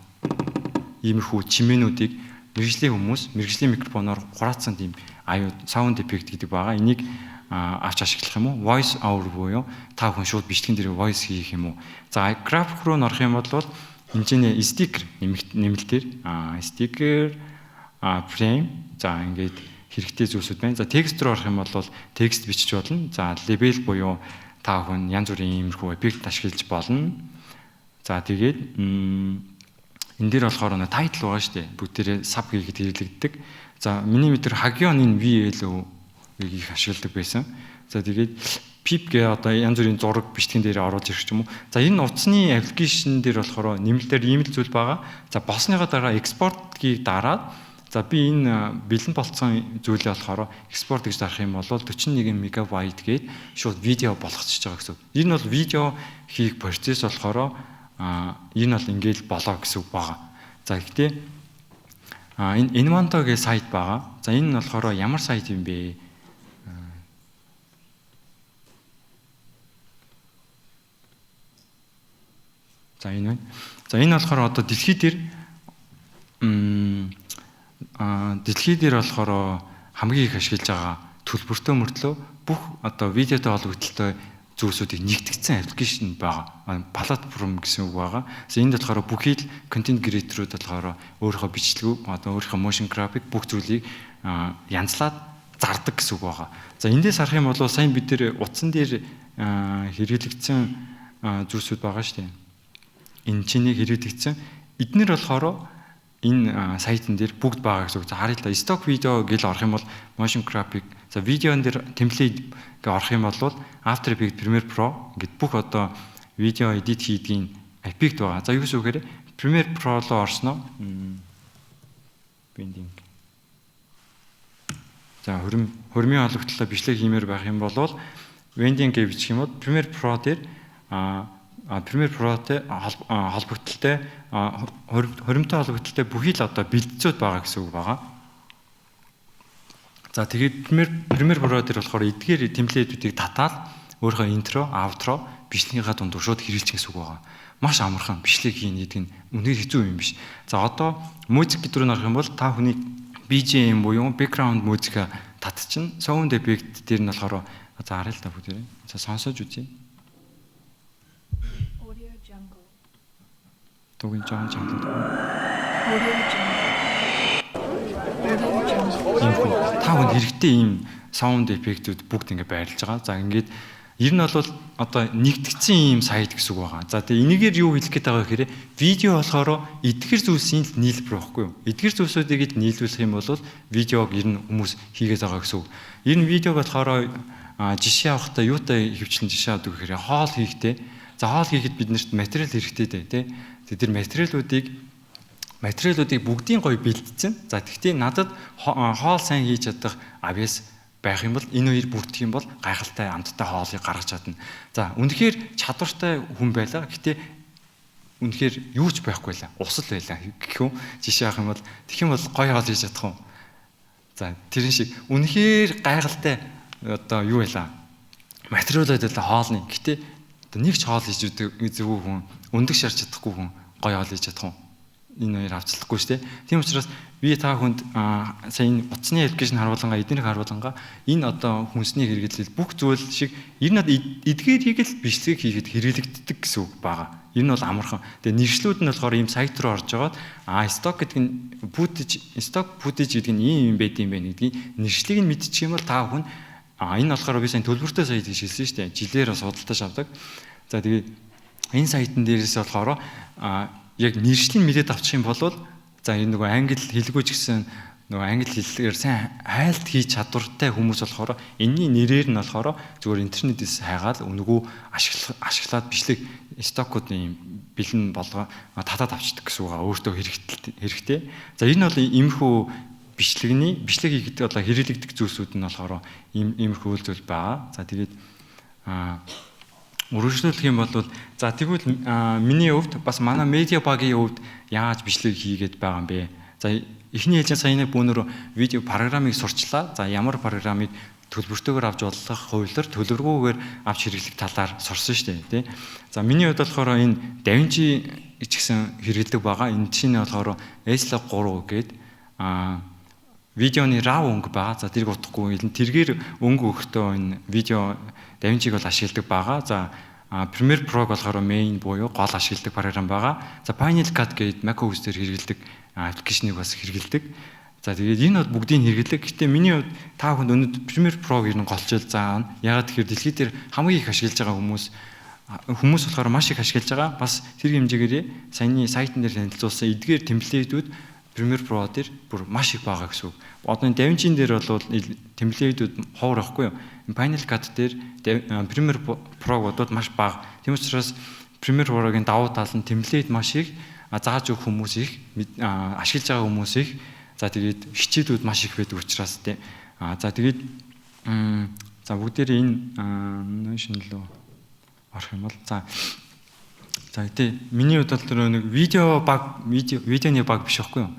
иймэрхүү чимээнүүдийг мэргэжлийн хүмүүс мэргэжлийн микрофоноор хураацсан тийм аюу sound effect гэдэг байгаа. Энийг авч ашиглах юм уу? Voice over буюу та хүн шууд бичлэгэн дээр voice хийх юм уу? За graphic руу н орох юм бол хэмжээний sticker нэмэлтээр sticker frame за ингээд хэрэгтэй зүйлсүүд байна. За текст руу орох юм бол текст бичиж болно. За label буюу та хүн янз бүрийн иймэрхүү эффект ашиглаж болно. За тэгээд энэ дээр болохоор title байгаа шүү дээ. Бүгдээрээ sub хийгээд хэрэглэгддэг. За миний мэдэр Hagion энэ VLO их ашигладаг байсан. За тэгээд PIP гээ одоо янз бүрийн зураг бичлэгэн дээр оруулж ирэх юм уу. За энэ утасны аппликейшн дээр болохоор нэмэлтээр ийм л зүйл байгаа. За болсныхоо дараа экспортгийг дараад За би энэ бэлэн болцсон зүйлээ болохоор экспорт гэж дарах юм бол 41 мегабайт гээд шууд видео болгочихж байгаа гэсэн. Энэ бол видео хийх процесс болохоор энэ бол ингээл болоо гэсэн үг байгаа. За гэхдээ энэ Envanto гэх сайт байгаа. За энэ нь болохоор ямар сайт юм бэ? За энэ байна. За энэ болохоор одоо дэлхий дээр болохоор хамгийн их ашиглаж байгаа төлбөртэй мөртлөө бүх одоо видеотой холбогдолтой зүйлсүүдийг нэгтгэсэн аппликейшн байгаа. Платформ гэсэн үг байгаа. За энд болохоор бүхий л контент креаторууд болохоор өөрийнхөө бичлэг одоо өөрийнхөө motion graphic бүх зүйлийг янзлаад зардаг гэсэн үг байгаа. За эндээс харах юм бол сайн бид нэр утсан дээр хэрэглэгдсэн зүйлсүүд байгаа шүү дээ. Энэ чинийг хэрэглэгдсэн эднэр болохоор энэ сайтн дээр бүгд байгаа гэсэн үг. За харъя л да. Stock video гэж орох юм бол motion graphic. За видеон дээр template гэж орох юм бол After Effects, Premiere Pro гэд бүх одоо видео edit хийдгийн аппект байгаа. За юу гэсэн үг хэрэг Premiere Pro руу орсноо. Bending. За хөрмийн холбогдлоо бичлэг хиймээр байх юм бол Bending гэж бичих юм бол Premiere Pro дээр Premiere Pro-тэй холбогдлолтой хоримтой холбогдлолтой бүхий л одоо бэлтцүүд байгаа гэсэн үг байгаа. За тэгээд Premiere Pro дээр болохоор эдгээр темплейтүүдийг татаад өөрийнхөө интро, аутро бичлэгийнхаа дунд шууд хэрэглэж гэсэн үг байгаа. Маш амархан бичлэг хийн гэдэг нь үнээр хэцүү юм биш. За одоо музик гэдэг рүү нарах юм бол та хүний BGM буюу background музик татчихна. Sound effect дээр нь болохоор за харъя л та бүгдээрээ. За сонсож үзье. Тугин жаан чангалт. Та бүхэн хэрэгтэй ийм саунд эффектүүд бүгд ингэ байрлаж байгаа. За ингээд ер нь бол одоо нэгтгэгдсэн ийм сайт гэсэн үг байгаа. За тэгээ энийгээр юу хэлэх гээд байгаа гэхээр видео болохоор эдгэр зүйлсийн нийлбэр байхгүй юу? Эдгэр зүйлсүүдийг л нийлүүлэх юм бол видеог ер нь хүмүүс хийгээд байгаа гэсэн үг. Ер нь видеог болохоор жишээ авахдаа юутай хөвчлэн жишээ авдаг гэхээр хоол хийхдээ. За хоол хийхэд биднэрт материал хэрэгтэй дээ тий. Тэр материалуудыг бүгдийн гоё бэлдсэн. За тэгтээ надад хоол сайн хийж чадах авьяас байх юм бол энэ хоёр бүрдэх юм бол гайхалтай амттай хоолыг гаргаж чадна. За үнэхээр чадвартай хүн байлаа. Гэтэ үнэхээр юу ч байхгүй байлаа. Усал байлаа гэхүү жишээ авах юм бол тэгэх юм бол гоё хоол хийж чадах уу? За тэрэн шиг үнэхээр гайхалтай одоо юу байлаа? Материалууд байлаа хоолны. Гэтэ нэг ч хоол хийж үзээгүй хүн өндөг шарч чадахгүй хүн гоё хоол хийж чадах уу? Энэ хоёр авчлахгүй шүү дээ. Тийм учраас би та хүнд сая утасны аппликейшн харуулгангаа эднэрийг харуулгангаа энэ одоо хүнсний хэрэглэл бүх зүйл шиг ер нь эдгээрийг л бичлэг хийхэд хэрэглэгддэг гэсэн үг байгаа. Ер нь бол амархан. Тэгээ нэршлүүд нь болохоор ийм сайт руу орж агаад stock гэдэг нь stock footage гэдэг нь ийм юм байд юм байна гэдгийг нэршлиг нь мэдчих юм бол та хүн энэ болохоор би сайн төлбөртэй сайт гэж хэлсэн шүү дээ. Жилээр судалдаж авдаг. За тэгээд энэ сайтн дээрээс болохоор яг нэршлиг мэдээд авчих юм бол за энэ нөгөө англи хэлгүй ч гэсэн нөгөө англи хэллэгээр сайн хайлт хийж чадвартай хүмүүс болохоор энэний нэрээр нь болохоор зүгээр интернетээс хайгаад өнгөө ашиглаад бичлэг стокуудын бэлэн болгоо татаад авчдаг гэсэн үг өөртөө хэрэгтэй. За энэ бол иймэрхүү бичлэг хийхэд одоо хэрэглэгдэх зүйлсүүд нь болохоор иймэрхүү үйлдэл байгаа. За тэгээд үргэлжлүүлэх юм бол за тэгвэл миний хувьд бас манай медиа багийн хувьд яаж бичлэг хийгээд байгаа юм бэ? За эхний хэлжин саяны бүүнөр видео программыг сурчлаа. За ямар программыг төлбөртөөр авч болох хувилбар төлбөргүйгээр авч хэрэглэх талаар сурсан шүү дээ, тий. За миний хувьд болохоор энэ DaVinci ч гэсэн хэрэглэдэг байгаа. Энэ чинь болохоор S-Log 3 гээд видеоны RAW өнгө байгаа. За тэрийг утгагүй тэргээр өнгө өгөхдөө энэ видео DaVinci-г бол ашигладаг байгаа. За Premiere Pro болохоор main буюу гол ашигладаг програм байгаа. За Final Cut гэдэг macOS дээр хэрэглэдэг аппликейшнийг бас хэрэглэдэг. За тэгээд энэ бол бүгдийг хэрэглэдэг. Гэтэ миний хувьд та бүхэнд өнөөдөр Premiere Pro-г ер нь голчил заана. Ягаад тэгэхээр дэлхий дээр хамгийн их ашиглаж байгаа хүмүүс болохоор маш их ашиглаж байгаа. Бас тэр хэмжээгээр саяны сайтн дээр танилцуулсан эдгээр темплейтүүд Premiere Pro дээр бүр маш их байгаа гэсэн үг. Одоо энэ DaVinci дээр бол темплейтүүд ховор байхгүй юу? Final Cut дээр Premiere Pro бодвол маш бага. Тийм учраас Premiere Pro-гийн давуу тал нь темплейт маш их зааж өгөх хүмүүс их ашиглаж байгаа хүмүүс их За тэгээд хичээлүүд маш их байдаг учраас тий. За тэгээд за бүгдээрээ энэ шинэлөө орох юм бол за тий миний хувьд бол нэг видеоны баг биш байхгүй юу.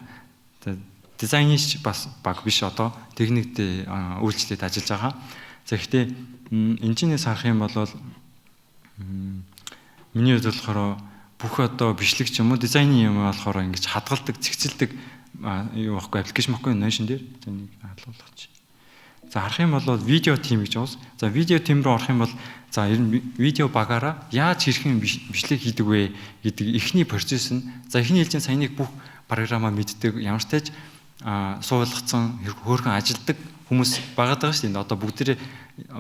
За дизайнч бас баг биш одоо техниктэй үйлчлээд ажиллаж байгаа. За гэхдээ энэчнээс харах юм бол миний хувьд болохоор бүх одоо бичлэг ч юм уу дизайны юм болохоор ингэж хадгалдаг, цэгцэлдэг юу байхгүй аппликейшн баггүй Notion дээр. За нэг хадлуулгач. За харах юм бол видео тим гэж уус. За видео тим рүү орох юм бол за ер нь видео багаараа яаж хэрхэн бичлэг хийдэг вэ гэдэг эхний процесс нь. За эхний хэлжин саяныг бүх програмаа мэддэг, ямар ч тааж суулгацсан хөөрхөн ажилдаг хүмүүс байгаад байгаа шүү дээ. Одоо бүгдээрээ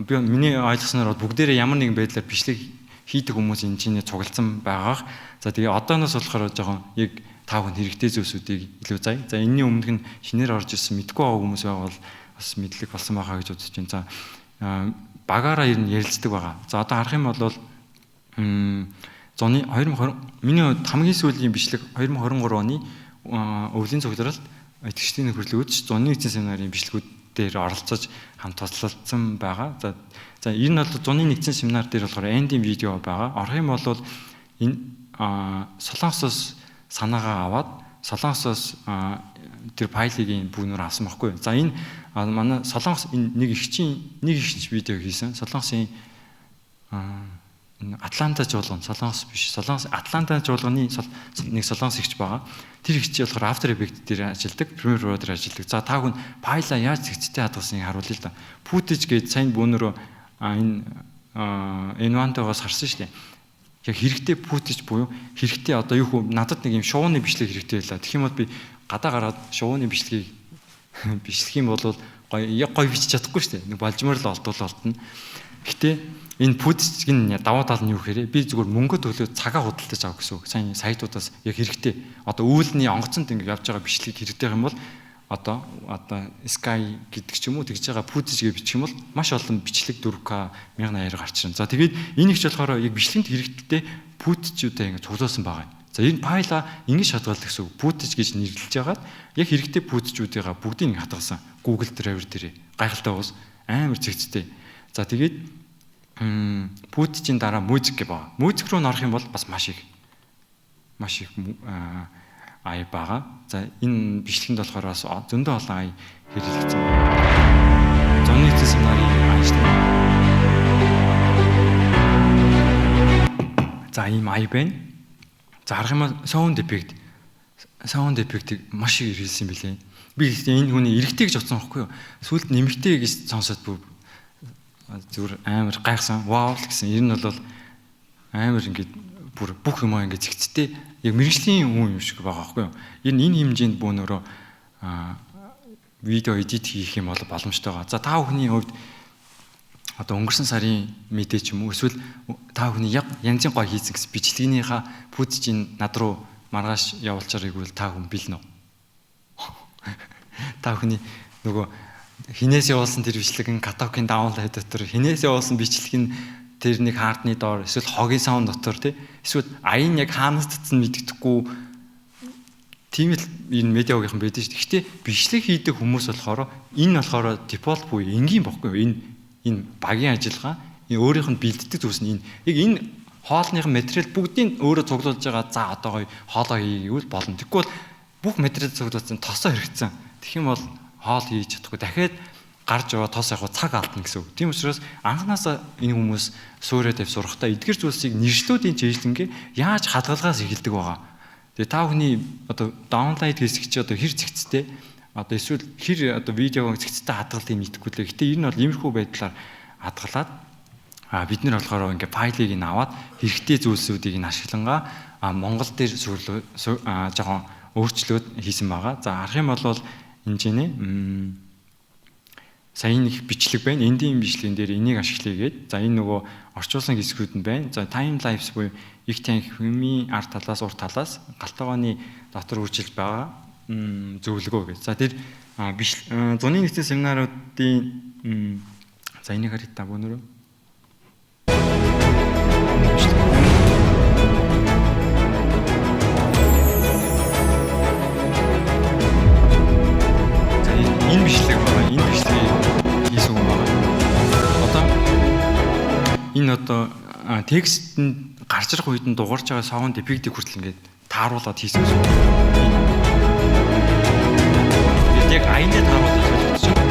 би миний ойлгосноор бүгдээрээ ямар нэгэн байдлаар бичлэг хийдэг хүмүүс энэ чинь цугласан байгаах. За тэгээ одооноос болохоор жоохон яг тав хүн хэрэгтэй зүйлсүүдийг илүү зай. За энэний өмнөх нь шинээр орж ирсэн мэдгүй байгаа хүмүүс байвал бас мэдлэг болсон байхаа гэж бодож байна. За багаараа ер нь ярилцдаг байгаа. За одоо харах юм бол зуны 2020 миний хамгийн сүүлийн бичлэг 2023 оны өвлийн цугларалт итгэжтийн нөхөрлөг үүсч зуны эзэн семинарын бичлэгүүд дээр оролцож хамт туслалцсан байгаа. За энэ бол зуны нэгдсэн семинар дээр болохоор эндийн видео байгаа. Орох юм бол энэ Солонгосоос санаагаа аваад Солонгосоос тэр файлыг бүгнөр авсан байхгүй. За энэ манай Солонгос нэг ихч видео хийсэн. Солонгосын Атланта жуулган Солонгос биш. Солонгос Атланта жуулганы нэг солонгос ихч байгаа. Тэр ихч болохоор After Effects дээр ажилладаг, Premiere Pro дээр ажилладаг. За та хүн файлаа яаж цэгцтэй хадгалсныг харуулъя л да. Footage гэж сайн бүүнөрөө энэ N1-тойгоос харсан шүү дээ. Яг хэрэгтэй footage буюу хэрэгтэй одоо юу хөө надад нэг юм шууны бичлэг хэрэгтэй байлаа. Тэгэх юм бол би гадаа гараад шууны бичлэгийг бичлэх юм бол гоё бичиж чадахгүй шүү дээ. Нэг болжмор л олдно. Гэтэ энэ footage-ийн даваа тал нь юу гэхээр би зүгээр мөнгө төлөө цагаа худалдаж авах гэсэн үг. Сайн сайтуудаас яг хэрэгтэй. Одоо үүлний онгоцонд ингэ явж байгаа бичлэг хэрэгтэй юм бол одоо Sky гэдэг ч юм уу тэгж байгаа footage-гээ бичих юм бол маш олон бичлэг 4K 1080-аар гарч ирнэ. За тэгээд энэ их ч болохоор яг бичлэгэнд хэрэгтэй footage-уудаа ингэ цуглуулсан байгаа. За энэ файлаа ингэж хадгалдаг гэсэн үг. Footage гэж нэрлэж байгаад яг хэрэгтэй footage-уудыгаа бүгдийг хадгалсан. Google Drive дээр гайхалтай уус амар цэгцтэй. За тэгээд footage-ийн дараа музик гэх байгаа. Музик руу норох юм бол бас маш их ай байгаа. За энэ бичлэгэнд болохоор бас зөндөө олон ай хэрэглэгдсэн. Зуны эзэн семинарын айчтай. За ийм ай байна. За харах юм бол sound effect-ийг маш их хэрэглэсэн билээ. Би энэ хүний эрэгтэй гэж бодсон байхгүй юу? Сүүлд нэмэгтэй гэж сонсоод зүгээр амар гайхсан. Вау гэсэн. Ер нь бол амар ингээд бүр бүх юм ингээд зэгцтэй яг мэрэгжлийн хүн юм шиг байгаа байхгүй юу? Энэ хэмжээнд бөөнөрөө видео эдит хийх юм бол боломжтой байгаа. За та бүхний хувьд одоо өнгөрсөн сарын мэдээ ч юм уу эсвэл та бүхний янзын гой хийсэн гэсэн бичлэгнийхаа footage-ийн над руу маргааш явуулчаар игвэл та хүн бэлнэ үү? Та бүхний нөгөө хинээс явуулсан тэр бичлэг каталогийн даунлайд дотор хинээс явуулсан бичлэг нь тэр нэг хаардны доор эсвэл хогийн саунд дотор тий эсвэл аян яг хаанаас татсан мэддэхгүй тийм л энэ медиагийнхан байдаг шүү дээ. Гэхдээ бичлэг хийдэг хүмүүс болохоор энэ болохоор дефолт буюу энгийн бохгүй юу? Энэ багийн ажиллагаа өөрийнх нь бэлддэг зүйлс нь яг энэ хоолныхын материал бүгдийг өөрөө цуглуулж байгаа. За одоо гоё хоолоо хийгээвэл болно. Тэгэхгүй бол бүх материал цуглуулсан тосоо хэрэгцсэн. Тэгэх юм бол хоол хийж чадахгүй дахиад гарч яваа тос яг цаг алдна гэсэн үг. Тийм учраас анханасаа энэ хүмүүс суурьад авь сурахтаа эдгэр зүйлсийг нэршлүүдийн чэйжлэнгээ яаж хадгалгаас эхэлдэг байгаа. Тэгээ та бүхний одоо даунлайд хийсгч одоо хэр зэгцтэй одоо эсвэл хэр одоо видеог зэгцтэй хадгалтыг мэдэхгүй лээ. Гэтэ энэ бол иймэрхүү байдлаар хадгалаад бид нар болохоор ингээ файлыг ин аваад хэрэгтэй зүйлсүүдийг ин ашиглангаа Монгол дээр жоохон өөрчлөлт хийсэн байгаа. За харах юм бол хэмжээний сайн их бичлэг байна. Эндийн бичлэгэн дээр энийг ашиглая гээд. За энэ нөгөө орчуулсан хэсгүүд нь байна. За time lapse буюу их танк хүмүүний арт талаас урт талаас галтгооны дотор үржилж байгаа зөвлөгөө гэж. За тэр зуны нэгдсэн семинаруудын за энийг харъя та бөөнөрөө. энэ одоо текстэнд гарч ирэх үед нь дугаарч байгаа sound effect-ийг хүртэл ингээд тааруулаад хийсэн гэсэн үг. Яг аяндаа тааруулаад хэлчихсэн.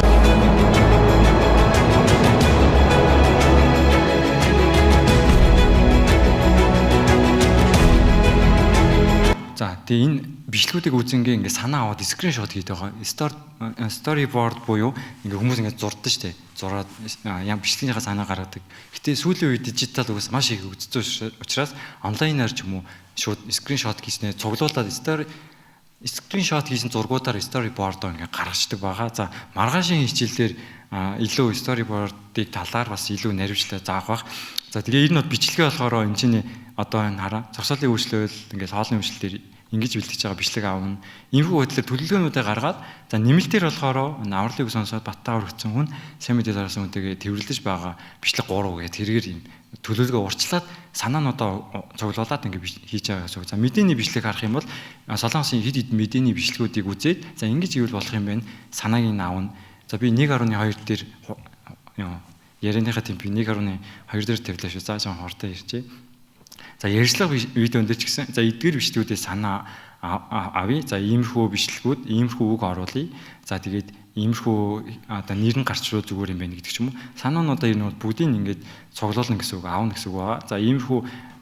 За тэгээ энэ бичлэгүүдийг үзэнгээ ингээд санаа аваад скриншот хийдэг байгаа. Storyboard буюу ингээд хүмүүс ингээд зурдаг шүү дээ. Зураад ям бичлэгийнхаа санаа гаргадаг. Гэтэ сүүлийн үед дижитал угс маш их хөгжсөн учраас онлайнаар ч юм уу шууд скриншот хийснээр цуглуулад скриншот хийсэн зургуудаар storyboard-оо ингээд гаргацдаг байгаа. За маргаашийн хичээлээр илүү storyboard-ыг талаар бас илүү наривчлаа заах бах. За тэгээ энэ бол бичлэгээ болохоор энэ чинь одоо энэ хараа зурсгалын үйлчлэл ингээд хоолны үйлчлэлээр ингэж бэлтгэж байгаа бичлэг аавна. Иймэрхүү байдлаар төлөвлөгөөнүүдээ гаргаад за нэмэлтээр болохоор авралыг сонсоод баттаа өргөцсөн хүн сайн мэдээ дараасан хүнтэйгээ тэрвэрлэж байгаа бичлэг 3 гэдэг тэргээр юм төлөвлөгөө урьдчилаад санаануудаа цуглуулад ингэ хийж байгаа гэсэн үг. За мэдээний бичлэг харах юм бол Солонгосын хэд хэдэн мэдээний бичлэгүүдийг үзээд за ингэж ивэл болох юм байна. Санааг нь аавна. За би 1.2 дээр ярианыхаа темпийг 1.2 дээр тавилаа шүү. За жоохон хортой ирчээ. За ярьцлага видеонд ч гэсэн за эдгээр бичлэгүүдээ санаа авъя. За иймэрхүү бичлэгүүд, иймэрхүү үг оруулъя. За тэгээд иймэрхүү одоо нэр нь гарч руу зүгээр юм байна гэдэг ч юм уу. Санаануудаа ер нь бүгдийг ингээд цуглуулна гэсэн үг, аавна гэсэн үг байгаа. За иймэрхүү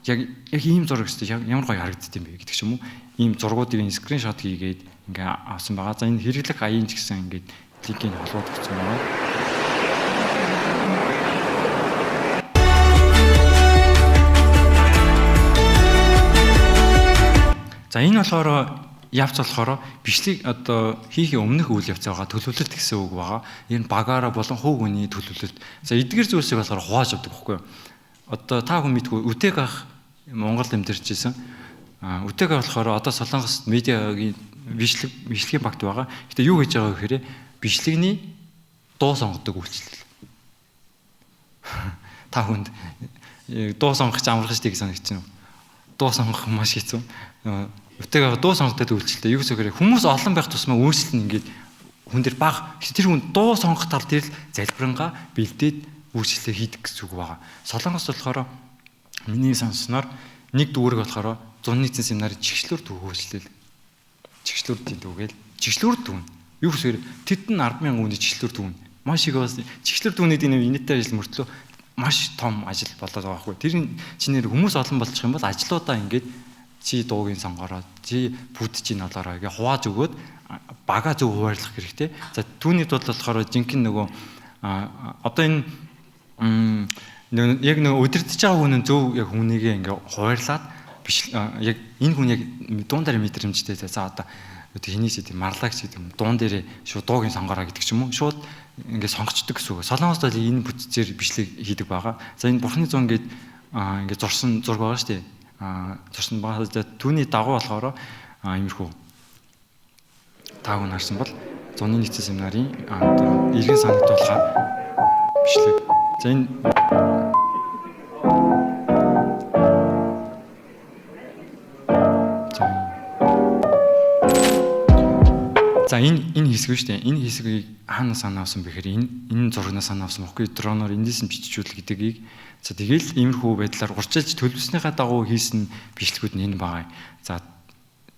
яг ийм зураг өстэй ямар гоё харагддаг юм бэ гэдэг ч юм уу. Ийм зургуудыг скриншот хийгээд ингээд авсан байгаа. За энэ хэрэглэх аян ч гэсэн ингээд линкийг холбоод өгсөн байгаа. За энэ болохоор явц болохоор бичлэг одоо хийхээ өмнөх үйл явц байгаа төлөвлөлт гэсэн үг байгаа. Энэ багаараа болон хувь хүний төлөвлөлт. За эдгээр зүйлсийг болохоор хувааж авдаг байхгүй юу? Одоо та хүн мэдгүй үтээг ах Монголд амьдарч ирсэн. Үтээг болохоор одоо Солонгос медиагийн бичлэгийн багт байгаа. Гэтэ юу хийж байгаа вэ гэхээр бичлэгний дуу сонгодог үйлчлэл. Та хүнд дуу сонгох ч амархан штий гэж санагдчихна. Дуу сонгох маш хэцүү. Үтэйгээ дуу сонгоход үйлчлэлтэй. Юу гэхээр хүмүүс олон байх тусмаа үйлчлэл нь ингээд хүн дээр баг. Тэр хүн дуу сонгох тал дээр л залбирангаа бэлдээд үйлчлэлээ хийдэг гэсэн үг байгаа. Солонгос болохоор миний сонссноор нэг дүүрэг болохоор зуны эцсийн семинарын чигшлүүр төгөөслөл. Чигшлүүр дүүгээл чигшлүүр дүүн. Юу гэхээр тэд нь 10,000 үний чигшлүүр дүүн. Маш их бас чигшлүүр дүүний инээдтэй ажил мөртлөө маш том ажил болоод байгаа хгүй. Тэр чинээр хүмүүс олон болчих юм бол ажлуудаа ингээд чи дуугийн сонгороо чи бүдчийн олоороо гээ хувааж өгөөд бага зөв хуваарлах хэрэгтэй. За түүний тулд болохоор жинхэнэ нөгөө одоо энэ яг нөгөө удирдах байгаа хүн нь зөв яг хүнийгээ ингээ хуваарлаад биш яг энэ хүн яг дуун дээр мэдрэмжтэй. За одоо хинээс тийм марлагч гэдэг юм дуун дээр шууд дуугийн сонгороо гэдэг ч юм уу шууд ингээ сонгочдөг гэсэн үг. Солонгост бол энэ бүтцээр бичлэг хийдэг байгаа. За энэ бурхны зун гэдэг ингээ зурсан зураг байгаа шүү дээ. Зурсан байгаа. Түүний дагуу болохоор иймэрхүү тааг нь харсан бол зуны нэгдсэн семинарын иргэн санагдуулахаар бичлэг. За энэ за энэ хэсэг шүү дээ. Энэ хэсгийг хаана санаа авсан бэхээр энэ зурагнаас санаа авсан бохгүй дроноор эндээс нь биччихүүл гэдгийг. За тэгэл иймэрхүү байдлаар урчилж төлөвснийхаа дагуу хийсэн бичлэгүүд нь энэ байгаа. За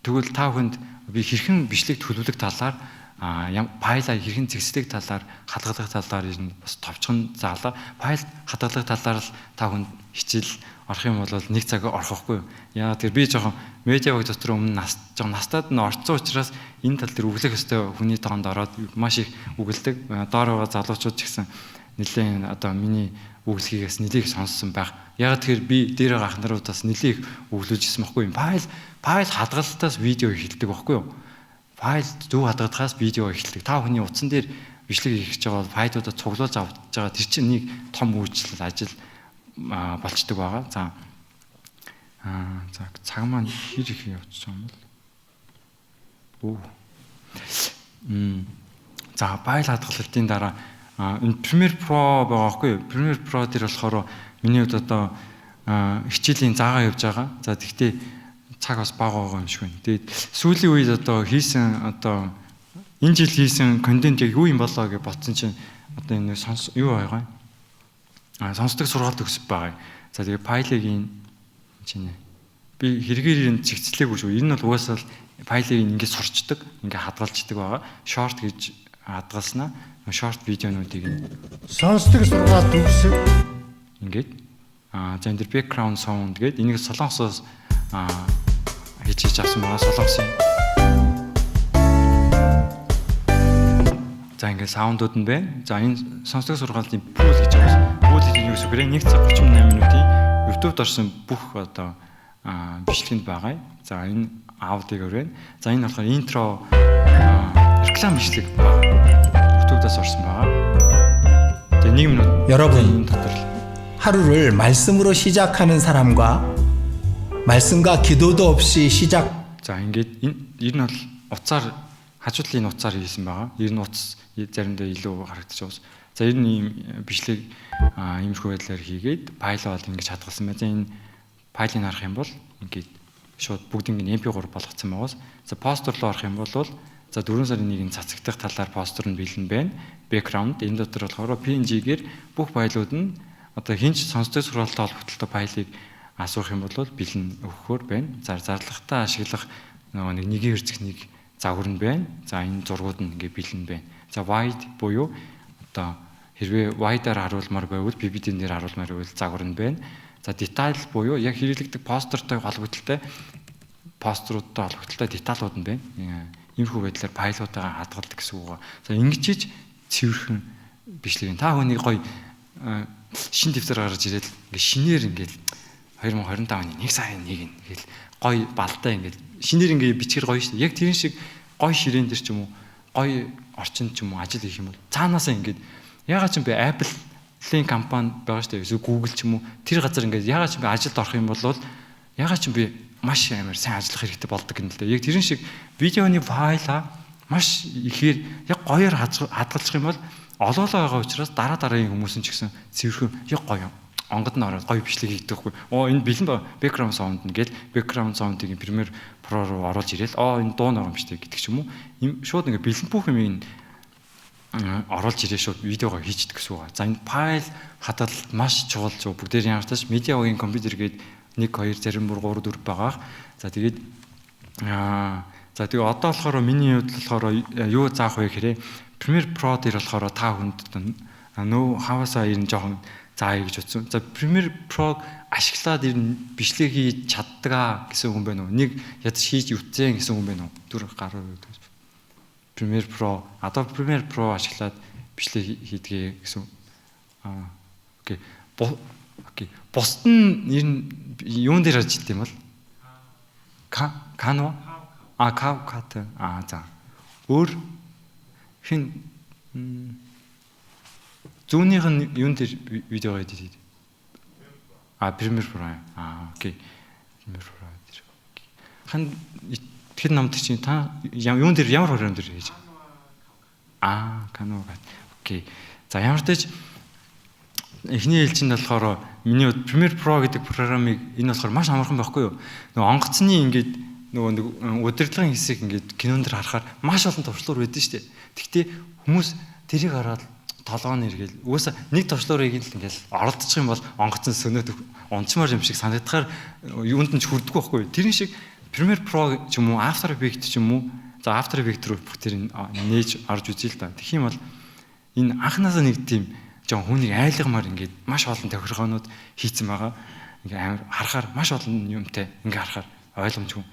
тэгвэл та бүхэнд би хэрхэн бичлэг төлөвлөх талаар файлаа хэрхэн зэгсдэг талаар хадгалах талаар энэ бас товчхон заалаа. Файл хадгалах талаар л та бүхэнд хичээл орох юм бол нэг цаг орохгүй юу? Яа тэр би жоохон медиа баг дотор өмнө жоохон настад нь орцсон учраас энэ тал дээр өглөх ёстой хүний тоонд ороод маш их үгэлдэг. Доор байгаа залуучууд ч гэсэн нэлээд одоо миний үглэхийгээс нэлээд сонссон байх. Яг тэгэхээр би дээр байгаа ахнаруудаас нэлээд өглөжсэн байхгүй юм. Файл хадгалтаас видео эхэлдэг байхгүй юу? Файл зөв хадгалахаас видео эхэлдэг. Та хүний утсан дээр бичлэг хийж байгаа файлуудаа цуглуулж авч байгаа тэр чинь нэг том үйлчлэл ажил болчдөг байгаа. За цаг маань хэр их явж байгаа юм бол. За файл хадгалалтын дараа энэ Premiere Pro байгаа байхгүй юу? Premiere Pro дээр болохоор миний хувьд одоо хичээлийн заагаа явж байгаа. За тэгтээ цаг бас бага байгаа юм шиг байна. Тэгээд сүүлийн үед одоо хийсэн одоо энэ жил хийсэн контент яг юу юм болоо гэж бодсон чинь одоо энэ юу байгаа юм? сонсдог сургаалт өгсөн байгаа. За тэгээ файлыг чинь би хэрэгээр энэ чигцлээгүй шүү. Энэ бол угаасаа файлыг ингээд сурчдаг, ингээд хадгалждаг байгаа. Short гэж хадгалснаа short видеонуудыг сонсдог сургаалт өгсөн. Ингээд за энэ дэр background sound гэдэг энийг солонгосоос хийж авсан байгаа. Солонгосын за ингээд саундууд нь байна. За энэ сонсдог сургаалтын pool гэж байгаа. Pool гэдэг нь юу вэ? 1 цаг 38 минутын YouTube-д орсон бүх одоо бичлэгэнд байгаа. За энэ аудиогоор байна. За энэ болохоор интро реклам бичлэг байгаа. YouTube-даас орсон байгаа. Тэгээ 1 минут. 여러분, 하루를 말씀으로 시작하는 사람과 말씀과 기도도 없이 시작. За ингээд энэ бол уцаар хажуудлын уцаар хийсэн байгаа. Ер нь уц заримдаа илүү харагдаж байгаа. За ер нь ийм бичлэг иймэрхүү байдлаар хийгээд файлаа бол ингэж хадгалсан байна. За энэ файлыг харах юм бол ингээд шууд бүгдийг MP3 болгоцсон байгаас. За постер руу орох юм бол за 4 сарын 1-ний цацагдах талаар постер нь бэлэн байна. Background энэ дотор болохоор PNG-гээр бүх файлууд нь одоо хинч сонсдог сургаалтай холбогдолтой файлыг асуух юм бол бэлэн өгөхөөр байна. За зарлагтаа ашиглах нэг 1 Hz нэг загвар нь байна. За энэ зургууд нь ингээ бэлэн байна. За wide буюу одоо хэрвээ wide-аар харуулмаар байвал PPT-нээр харуулмаар байвал загвар нь байна. За detail буюу яг хэрэглэгдэх постертой холбогдолтой постеруудтай холбогдолтой деталууд нь байна. Иймэрхүү байдлаар файлуудаа хадгалдаг гэсэн үг. За ингэж хийж цэвэрхэн бичлэг. Та хүний гоё шин дэвтэр гаргаж ирээд ингээ шинээр ингээл 2025 оны 1 сарын 1 ингээл гоё балтай ингээл шинээр ингээ бичгээр гоё шүү дээ. Яг тэрэн шиг гоё ширээн дээр ч юм уу, гоё орчинд ч юм уу ажил хийх юм бол цаанаасаа ингээд ягаад ч юм бэ Apple-ийн компани байгаа шүү дээ. Эсвэл Google ч юм уу тэр газар ингээд ягаад ч юм бэ ажилд орох юм бол ягаад ч юм бэ маш амар сайн ажиллах хэрэгтэй болдог юм л дээ. Яг тэрэн шиг видеоны файлаа маш ихээр яг гоёор хадгалчих юм бол олоолаа байгаа учраас дараагийн хүмүүс нь ч гэсэн цэвэрхэн яг гоё онгод нь ороод гоё бичлэг хийдэггүй. Энэ бэлэн background sound нэгээл background sound-ыг Premiere Pro руу оруулж ирээл энэ дуу нурамжтэй гэдэг ч юм уу. Им шууд ингээ бэлэн бүх юм оруулж ирээ шууд видеогоо хийчихдэг гэсэн үг. За энэ файл хадгалалт маш чухал зөв бүгдээр ямартаж медиагийн компьютер гээд 1 2 зарим бүр 3 4 байгаа. За тэгээд за тэгээ одоо болохоор миний хувьд болохоор юу заах вэ гэхээр Premiere Pro дээр болохоор та хүнд нөө хаваасаа ирэн жоохон заая гэж утсан. За Premiere Pro ашиглаад ирэн бичлэг хийж чаддгаа гэсэн хүн байна уу? Нэг ядаж хийж үтсэн гэсэн хүн байна уу? Түр гараа өгдөг. Premiere Pro Adobe Premiere Pro ашиглаад бичлэг хийдгээ гэсэн. Окей. Окей. Бусд нь ер нь юун дээр ажиллаж байт юм бол? Canva. CapCut. За. Өөр хин зүүнийх нь юун дээр видео edit хийдэг? Premiere Pro. Окей. Premiere Pro дээр. Хан тэр намд чинь та юун дээр ямар програм дээр хийж? Canva. Окей. За ямар ч тач эхний ээлжинд болохоор миний Premiere Pro гэдэг програмыг энэ болохоор маш амархан байхгүй юу? Нөгөө онгоцны ингээд нөгөө удирдлагын хэсэг ингээд кинон дээр харахаар маш олон товчлуур байдаг шүү дээ. Гэхдээ хүмүүс тэрийг хараад толгойн эргээл угаасаа нэг товчлуурыг л ингээл оролдчих юм бол онгоцон сөнөөд унчмаар юм шиг санагдахаар юунд нь ч хүрдэггүй байхгүй юу? Тэрэн шиг Premiere Pro ч юм уу After Effects ч юм уу за After Effects руу бүх тэр нээж орж үзье л да. Тэгэх юм бол энэ анханасаа нэг тийм жоо хүнийг айлгамаар ингээд маш олон тохиргоонууд хийцэн байгаа. Ингээ амар харахаар маш олон юмтай ингээ харахаар ойлгомжгүй.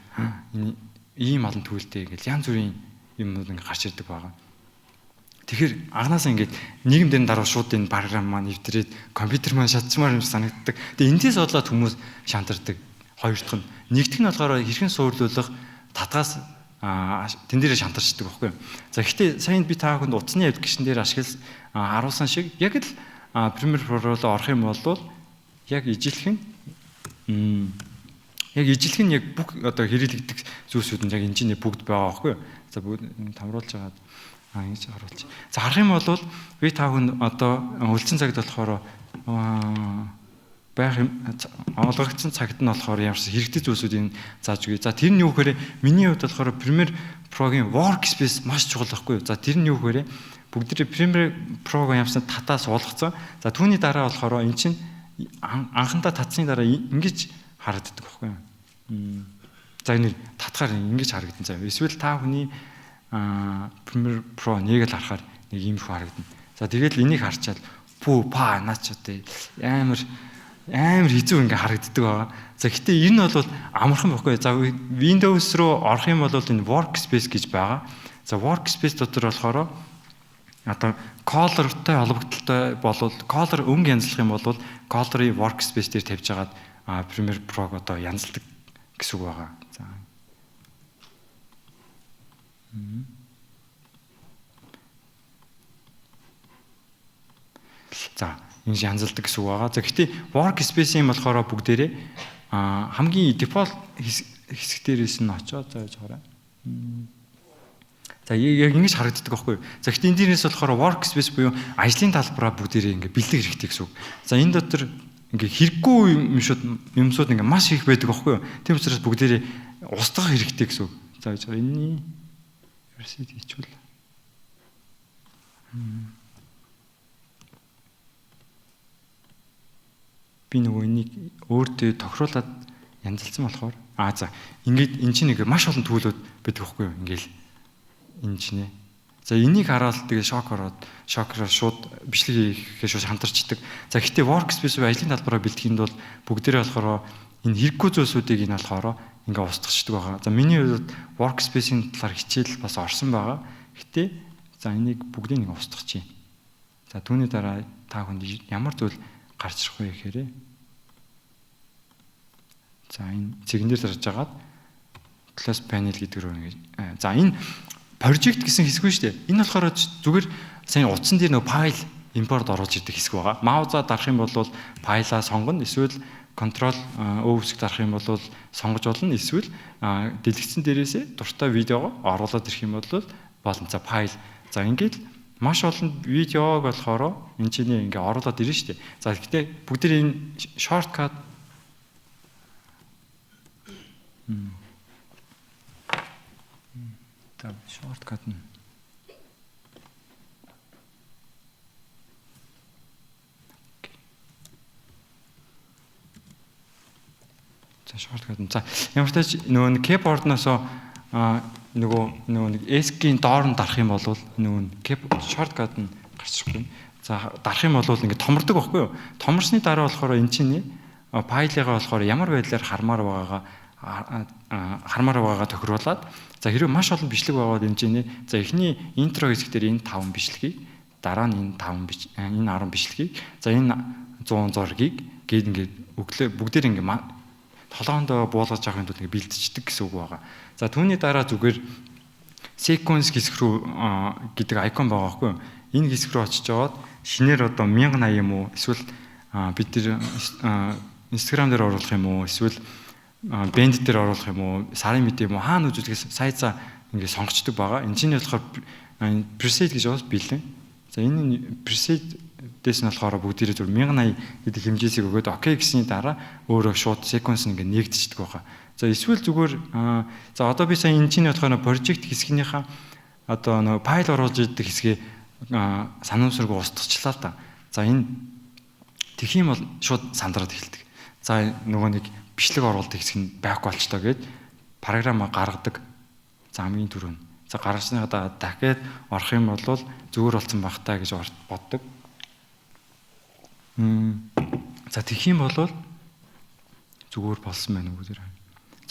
Энэ ийм олон төлөлтэй ингээл янз бүрийн юмнууд ингээ гарч ирдэг байгаа. Тэгэхээр анханасаа ингээд нийгэмдэр дараа шууд энэ програм маань нэвтрээд компьютер маань шатчмаар юм санагддаг. Тэгээ энэс бодлоод хүмүүс шантардаг. Хоёр дахь нь нэгдүгээр нь болохоор хэрхэн суурлуулах татгаас тэн дээрээ шантарчдаг байхгүй юу. За гэхдээ сайн би та бүхэнд утасны аппликейшн дээр харуулсан шиг яг л Premiere Pro руу орох юм бол яг ижилхэн яг бүх одоо хэрэглэгдэх зүйлсүүд нь яг энэ бүгд байгаа байхгүй юу. За бүгд тавруулж байгаа. Ингэж харуулчих. За харах юм бол би та хүн одоо үлдсэн цагт болохоор байх олгогдсон цагт нь болохоор ямарсан хэрэгтэй зүйлсүүдийг зааж өгье. За тэр нь юу гэхээр миний хувьд болохоор Premiere Pro-гийн workspace маш чухал байхгүй юу. За тэр нь юу гэхээр бүгд Premiere Pro-го явсан татаа суулгацсан. За түүний дараа болохоор эн чинь анхандаа татсны дараа ингэж харагддаг байхгүй юу? За энэ татхаар ингэж харагдана заа. Эсвэл та хүний Premiere Pro нэг л харахаар нэг юм их харагдана. За тэгээд л энийг харчаад наач одоо амар хэцүү ингээ харагддаг байгаа. За гэтээ энэ бол амархан байхгүй. За Windows руу орох юм бол энэ Workspace гэж байгаа. За Workspace дотор болохоор одоо Color-тай холбогдолтой болвол Color өнгө янзлах юм бол Color-ыг Workspace дээр тавьж агаад Premiere Pro-г одоо янзалдаг гэсэн үг байгаа. За энэ янзалдаг гэсэн үг байгаа. За гэхдээ Workspace юм болохоор бүгдээрээ хамгийн default хэсэг дээрээс нь очоод зааж хараа. За яг ингэж харагддаг байхгүй юу? За гэхдээ энэ дээрээс болохоор Workspace буюу ажлын талбараа бүгдээрээ ингээ бэлдэх хэрэгтэй гэсэн үг. За энэ дотор ингээ хэрэггүй юмсууд ингээ маш их байдаг байхгүй юу? Тийм учраас бүгдээрээ устгах хэрэгтэй гэсэн үг. За яаж энэний reset хийчихвэл би нөгөө энийг өөртөө тохируулаад янзалсан болохоор за ингээд эн чинь нэг маш олон төлөвлөд байдаг байхгүй юу? Ингээл энэ чинь. За энийг хараад тэгээ шокороо шууд бичлэг хийхээ шууд хамтарчдаг. За гэхдээ Workspace буюу ажлын талбараа бэлтгэхэд бол бүгдээрээ болохоор энэ хэрэггүй зүйлсүүдийг энэ болохоор ингээ устгачдаг байгаа. За миний хувьд Workspace-ийн талаар хичээл бас орсон байгаа. Гэтэ за энийг бүгдийг нэг устгачих. За түүний дараа та хүнд ямар зүйл гарч ирэх вэ гэхээр за энэ цэгэн дээр зарж агаад Close Panel гэдэг рүү ингэ. За энэ project гэсэн хэсэг шүү дээ. Энэ болохоор зүгээр сайн утсан дээр нөгөө файл импорт оруулж ирдэг хэсэг байгаа. Маузаа дарах юм бол файлаа сонгоно, эсвэл Ctrl O хэсэг дарах юм бол сонгож болно, эсвэл дэлгэцэн дээрээсээ дуртай видеого оруулаад ирэх юм бол болно. За файл. За ингээд маш олон видеог болохоор энэ чинь ингээ оруулаад ирнэ шүү дээ. За гэхдээ бүгд энэ shortcut shortcut нь shortcut нь. За ямар ч тач нөгөө keyboard-ноос нөгөө нэг ESC-ийн доор нь дарах юм бол нөгөө shortcut нь гарч ирэхгүй. За дарах юм бол ингэ томордог байхгүй юу? Томорсны дараа болохоор эн чинь файлыгаа болохоор ямар байдлаар хармаар байгаагаа тохируулаад за хэрвээ маш олон бичлэг байгаад энэ чинь за эхний интро хэсэг дээр энэ 5 бичлэгийг, дараа нь энэ 10 бичлэгийг, за энэ 100 зургийг гээд ингээд бүгдээр ингээд толгоондоо буулгаж авахын тулд ингээд бэлтждэг гэсэн үг байгаа. За түүний дараа зүгээр sequence хэсэг рүү гэдэг icon байгаа байхгүй юу? Энэ хэсэг рүү очиж жоод шинээр одоо 1080 юм уу, эсвэл бид тэр Instagram дээр оруулах юм уу, эсвэл бэнд дээр оруулах юм уу, сарын мэд юм уу, хаана үзүүлэхээс сайзаа ингээд сонгочдөг байгаа. Энэ чинь болохоор preset гэж бас бэлэн. За энэ preset дэс нь болохоор бүгдээрээ зөв 1080 гэдэг хэмжээсийг өгөөд окей гэсний дараа өөрөө шууд sequence ингээд нэгдчихдэг байгаа. За эсвэл зүгээр за одоо би сайн энэ чинь болохоор project хэсгийнхаа одоо нэг файл оруулж ирдэг хэсгээ санамсаргүй устгачлаа л да. За энэ тэгэх юм бол шууд сандраад эхэлдэг. За нөгөө нэг бичлэг оруулдаг хэсэг нь байхгүй болчлоо гэд програмаа гаргадаг. За хамгийн түрүүн. За гаргасныхаа дахиад орох юм бол зүгээр болсон байх таа гэж боддог. За тэгэх юм бол зүгээр болсон байна уу гэдэг.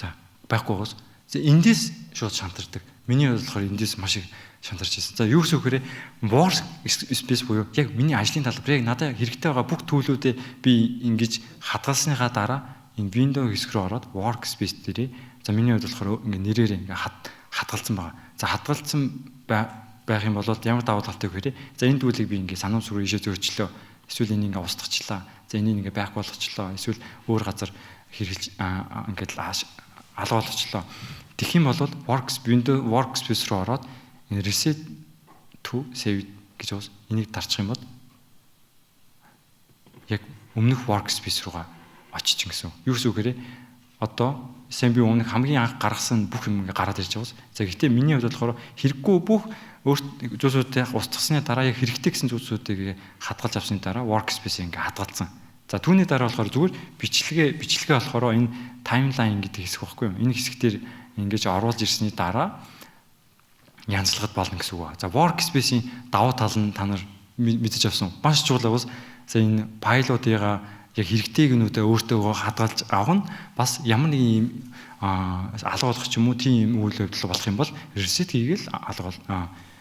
За байхгүй гоос. За эндээс шууд шантардаг. Миний хувьд болохоор эндээс маш их шантарч ирсэн. За юу гэсэн үг вэ? Workspace буюу яг миний ажлын талбар яг надад хэрэгтэй байгаа бүх төлөвлөдөө би ингэж хадгалсныхаа дараа энэ Windows хэсэг рүү ороод Workspace дээрээ за миний хувьд болохоор ингээ нэрээр ингээ хадгалсан байгаа. За хадгалсан байх юм бол ямар давуу талтай вэ гэхээр за энэ зүйлийг би ингээ санамсар руу ишээ зөрчлөө. Эсвэл энийг ингээ устгачлаа. За энийг ингээ байх болгочлоо. Эсвэл өөр газар хэрэглэж ингээд алгуулчлаа. Тэгэх юм бол Windows Workspace руу ороод энэ reset to save гэж бас энийг дарчих юм бол яг өмнөх Workspace руугаа очиж гэсэн. Юу гэсэн үг вэ? Одоо сайн би өмнө хамгийн анх гаргасан бүх юм ингээ гараад ирж байгаас. За гэхдээ миний хувьд болохоор хэрэггүй бүх өөрт зүйлсүүдээ устгасны дараа яг хэрэгтэй гэсэн зүйлсүүдийг хадгалж авсны дараа workspace ингээ хадгалсан. За түүний дараа болохоор зүгээр бичлэгээ болохоор энэ таймлайн гэдэг хэсэг баггүй юу? Энэ хэсгээр ингэж оруулж ирсний дараа янзлахад болно гэсэн үг ба. За workspace-ийн давуу тал нь та нар мэдэж авсан. Маш чухал бас за энэ файлуудыг яг хэрэгтэй гинүүдээ өөртөө хадгалж авах нь бас ямар нэг юм алгуулах ч юм уу тийм үйл явдал болох юм бол reset хийгээл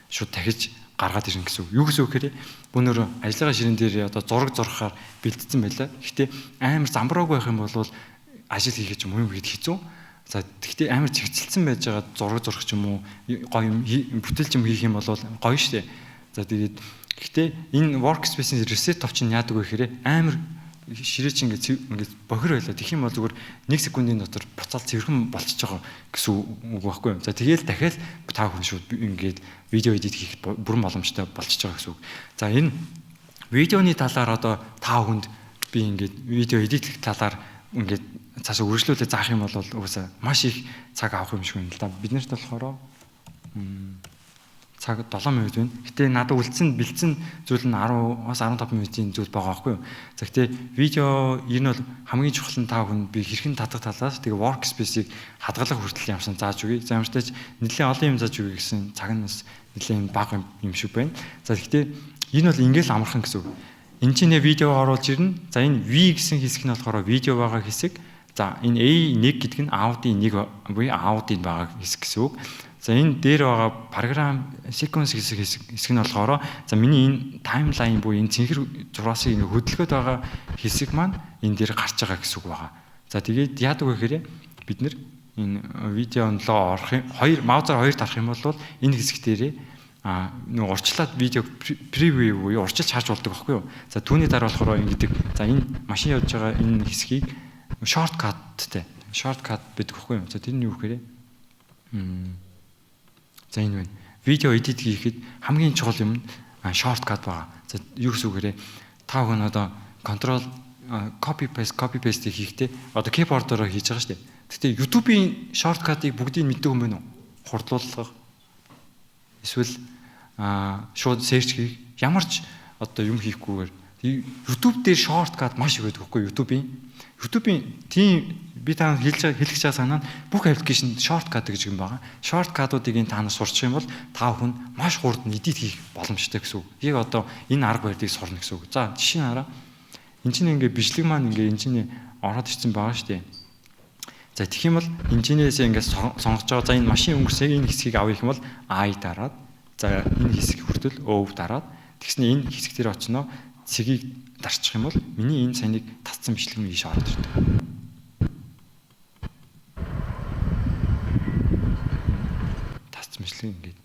шууд дахиж гаргаад ирнэ гэсэн үг. Юу гэсэн үг хэрэг өнөр ажиллагаа ширэн дээр одоо зураг зурхаар бэлдсэн байлаа. Гэхдээ амар замбраагүй байх юм бол ажил хийх ч юм уу хийх хэцүү. За тэгтээ амар цэгцэлсэн байж байгаа зураг зурх ч юм уу гоё юм бүтээлч юм хийх юм бол гоё штэ. За тэгээд гэхдээ энэ workspace-ийн reset товч нь яадаг вэ гэхээр амар ширээч ингээд бохир байлаа. Тэгэх юм бол зүгээр 1 секундын дотор буцаал цэвэрхэн болчихж байгаа гэсэн үг байхгүй юу. За тэгээл дахиад та хүн шууд ингээд видео эдит хийх бүрэн боломжтой болчихж байгаа гэсэн үг. За энэ видеоны талаар одоо та хүнд би ингээд видео эдитлэх талаар ингээд цаашаа үргэлжлүүлээ заах юм бол угаасаа маш их цаг авах юм шиг байна л да. Биднэрт болохоор цаг 7 минут байна. Гэтэ надад бэлдсэн зүйл нь 10-15 минутын зүйл байгаа байхгүй юу. За гэтэ видео энэ бол хамгийн чухал нь та хүн би хэрхэн татах талаас тэгээ workspace-ийг хадгалах хүртэл ямсан зааж өгье. За ямарчтай нэлээд олон юм зааж өгье гэсэн цаг нь бас нэлээд бага юм шиг байна. За гэтэ энэ бол ингээл амархан гэсэн үг. Энд чинь видео оруулж ирнэ. За энэ V гэсэн хэсэг нь болохоор видео байгаа хэсэг. За энэ A1 гэдэг нь Audi 1 буюу Audi байгаа хэсэг гэсэн үг. За энэ дээр байгаа програм sequence хэсэг нь болохоор за миний энэ таймлайн буюу энэ цэнхэр зураасыг ингээ хөдөлгөөд байгаа хэсэг маань энэ дээр гарч байгаа гэсэн үг байгаа. За тэгээд яадаг вэ гэхээр бид нэр энэ видеонлоо орох юм маузаар 2 тарах юм бол энэ хэсэг дээрээ нэг урчлаад видео превiew буюу урчилж харж болдог байхгүй юу. За түүний дараа болохоор ингэдэг. За энэ машин явж байгаа энэ хэсгийг shortcut гэдэг байхгүй юу. За тэр нь юу гэхээр за энэ байна. Видео эдит хийхэд хамгийн чухал юм shortcut байгаа. За юу гэсэн үг вэ? Та хүн одоо control copy paste хийхдээ одоо keyboard-ороо хийж байгаа шүү дээ. Гэхдээ YouTube-ийн shortcut-ыг бүгдийг мэддэг юм байна уу? Хурдлуулах эсвэл шууд search хийх ямар ч одоо юм хийхгүйгээр YouTube дээр shortcut маш их байдаг байхгүй YouTube-ийн тийм би та хэлэх чаа санаа нь бүх аппликейшн shortcut гэж юм байгаа. Shortcut-уудыг та нар сурчих юм бол та хүн маш хурд эдит хийх боломжтой гэсэн үг. Яг одоо энэ арга барилыг сурна гэсэн үг. За жишээ нь хараа. Энд чинь ингээ бичлэг маань ингээ энэ чинь ороод ирсэн байгаа шүү дээ. За тэгэх юм бол энэ чинээс ингээ сонгож байгаа. За энэ машин өнгөрсөйг энэ хэсгийг авъя гэх юм бол I дараад за энэ хэсэг хүртэл O дараад тэгснэ энэ хэсэг дээр очино цэгийг дарчих юм бол миний энэ санийг татсан бичлэг нь ийш ороод ирдэг. Бичлэг ингээд.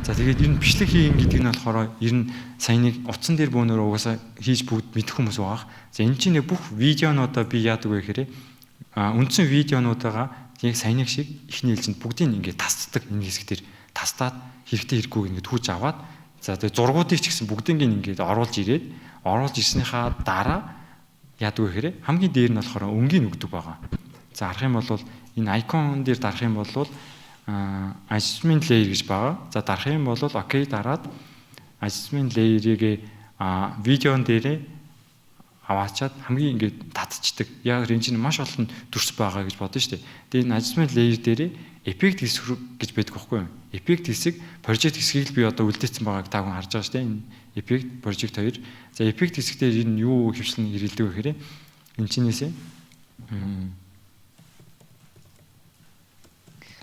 За тэгээд энэ бичлэг хийн гэдэг нь болохоор ер нь саяныг утсан дээр бөөнөр угаасаа хийж бүгд мэдэх хүмүүс байгаа. За энэ чинь бүх видеонуудаа би яадаг вэ гэхээр үндсэн видеонуудаа яг саяных шиг ихний ээлжинд бүгдийг ингээд тасддаг энэ хэсгээр тастаад хэрэгтэй хэрэггүйг ингээд түүж аваад за тэгээд зургуудыг ч гэсэн бүгдийг ингээд оруулж ирснийхаа дараа яадаг вэ гэхээр хамгийн дээр нь болохоор өнгийн өгдөг байгаа. За харах юм бол энэ icon дээр дарах юм бол adjustment layer гэж байгаа. За дарах юм бол окей дараад adjustment layer-ийг видеон дээрээ аваачаад хамгийн ингээд татчихдаг. Яг энэ чинь маш олон төрс байгаа гэж бодно шүү дээ. Тэгээд энэ adjustment layer дээрээ effect хэсэг гэж байдаг байхгүй юу? Effect хэсэг, project хэсгийг л би одоо үлдээсэн байгааг та хүн харж байгаа шүү дээ. Энэ effect, project 2. За effect хэсэг дээр энэ юу хөвчлэн ирэлдэг вэ гэхээр энэ чинээсээ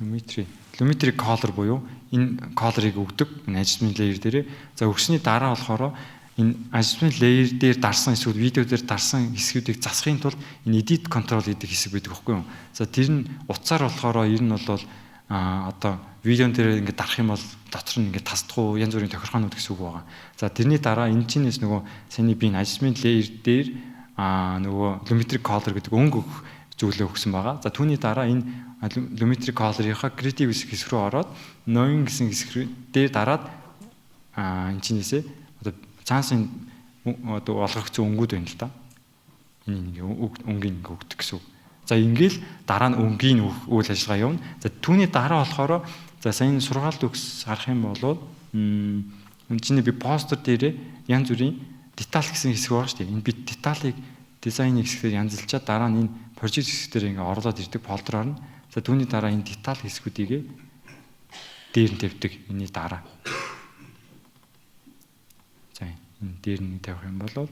Lumetri color буюу энэ color-ыг өгдөг энэ adjustment layer дээрээ. За өгсөний дараа болохоор энэ adjustment layer дээр дарсан эсвэл видео дээр дарсан хэсгүүдийг засахын тулд энэ edit control гэдэг хэсэг байдаг байхгүй юу? За тэр нь утсаар болохоор ер нь бол одоо видеон дээр ингээд дарах юм бол дотор нь ингээд тасдах уу янз бүрийн тохирхоонууд гэсэн үг байгаа. За тэрний дараа энэ чинээс нөгөө саний би adjustment layer дээр нөгөө Lumetri color гэдэг өнгө өгөх зүйлээ өгсөн байгаа. За түүний дараа энэ Lumetri color-ийнхаа creative хэсэг рүү ороод Noin гэсэн хэсэг дээр дараад энэ чинээсээ одоо цаансын одоо олгогдсон өнгүүд байна л да. Энэ өнгийн өгдөг гэсэн үг. За ингээл дараа нь өнгийн үйл ажиллагаа явна. За түүний дараа болохоор За сая энэ сургаалт үгс харах юм бол үнэндээ би постэр дээр янз бүрийн деталь гэсэн хэсэг байгаа шүү дээ. Энэ би деталийг дизайны хэсгээр янзлчаад дараа нь энэ project хэсгээр ингээ орлоод ирдэг фолдероор нь. За түүний дараа энэ деталь хэсгүүдийг дээр нь тавьдаг. Энэний дараа. За энэ дээр нь тавих юм бол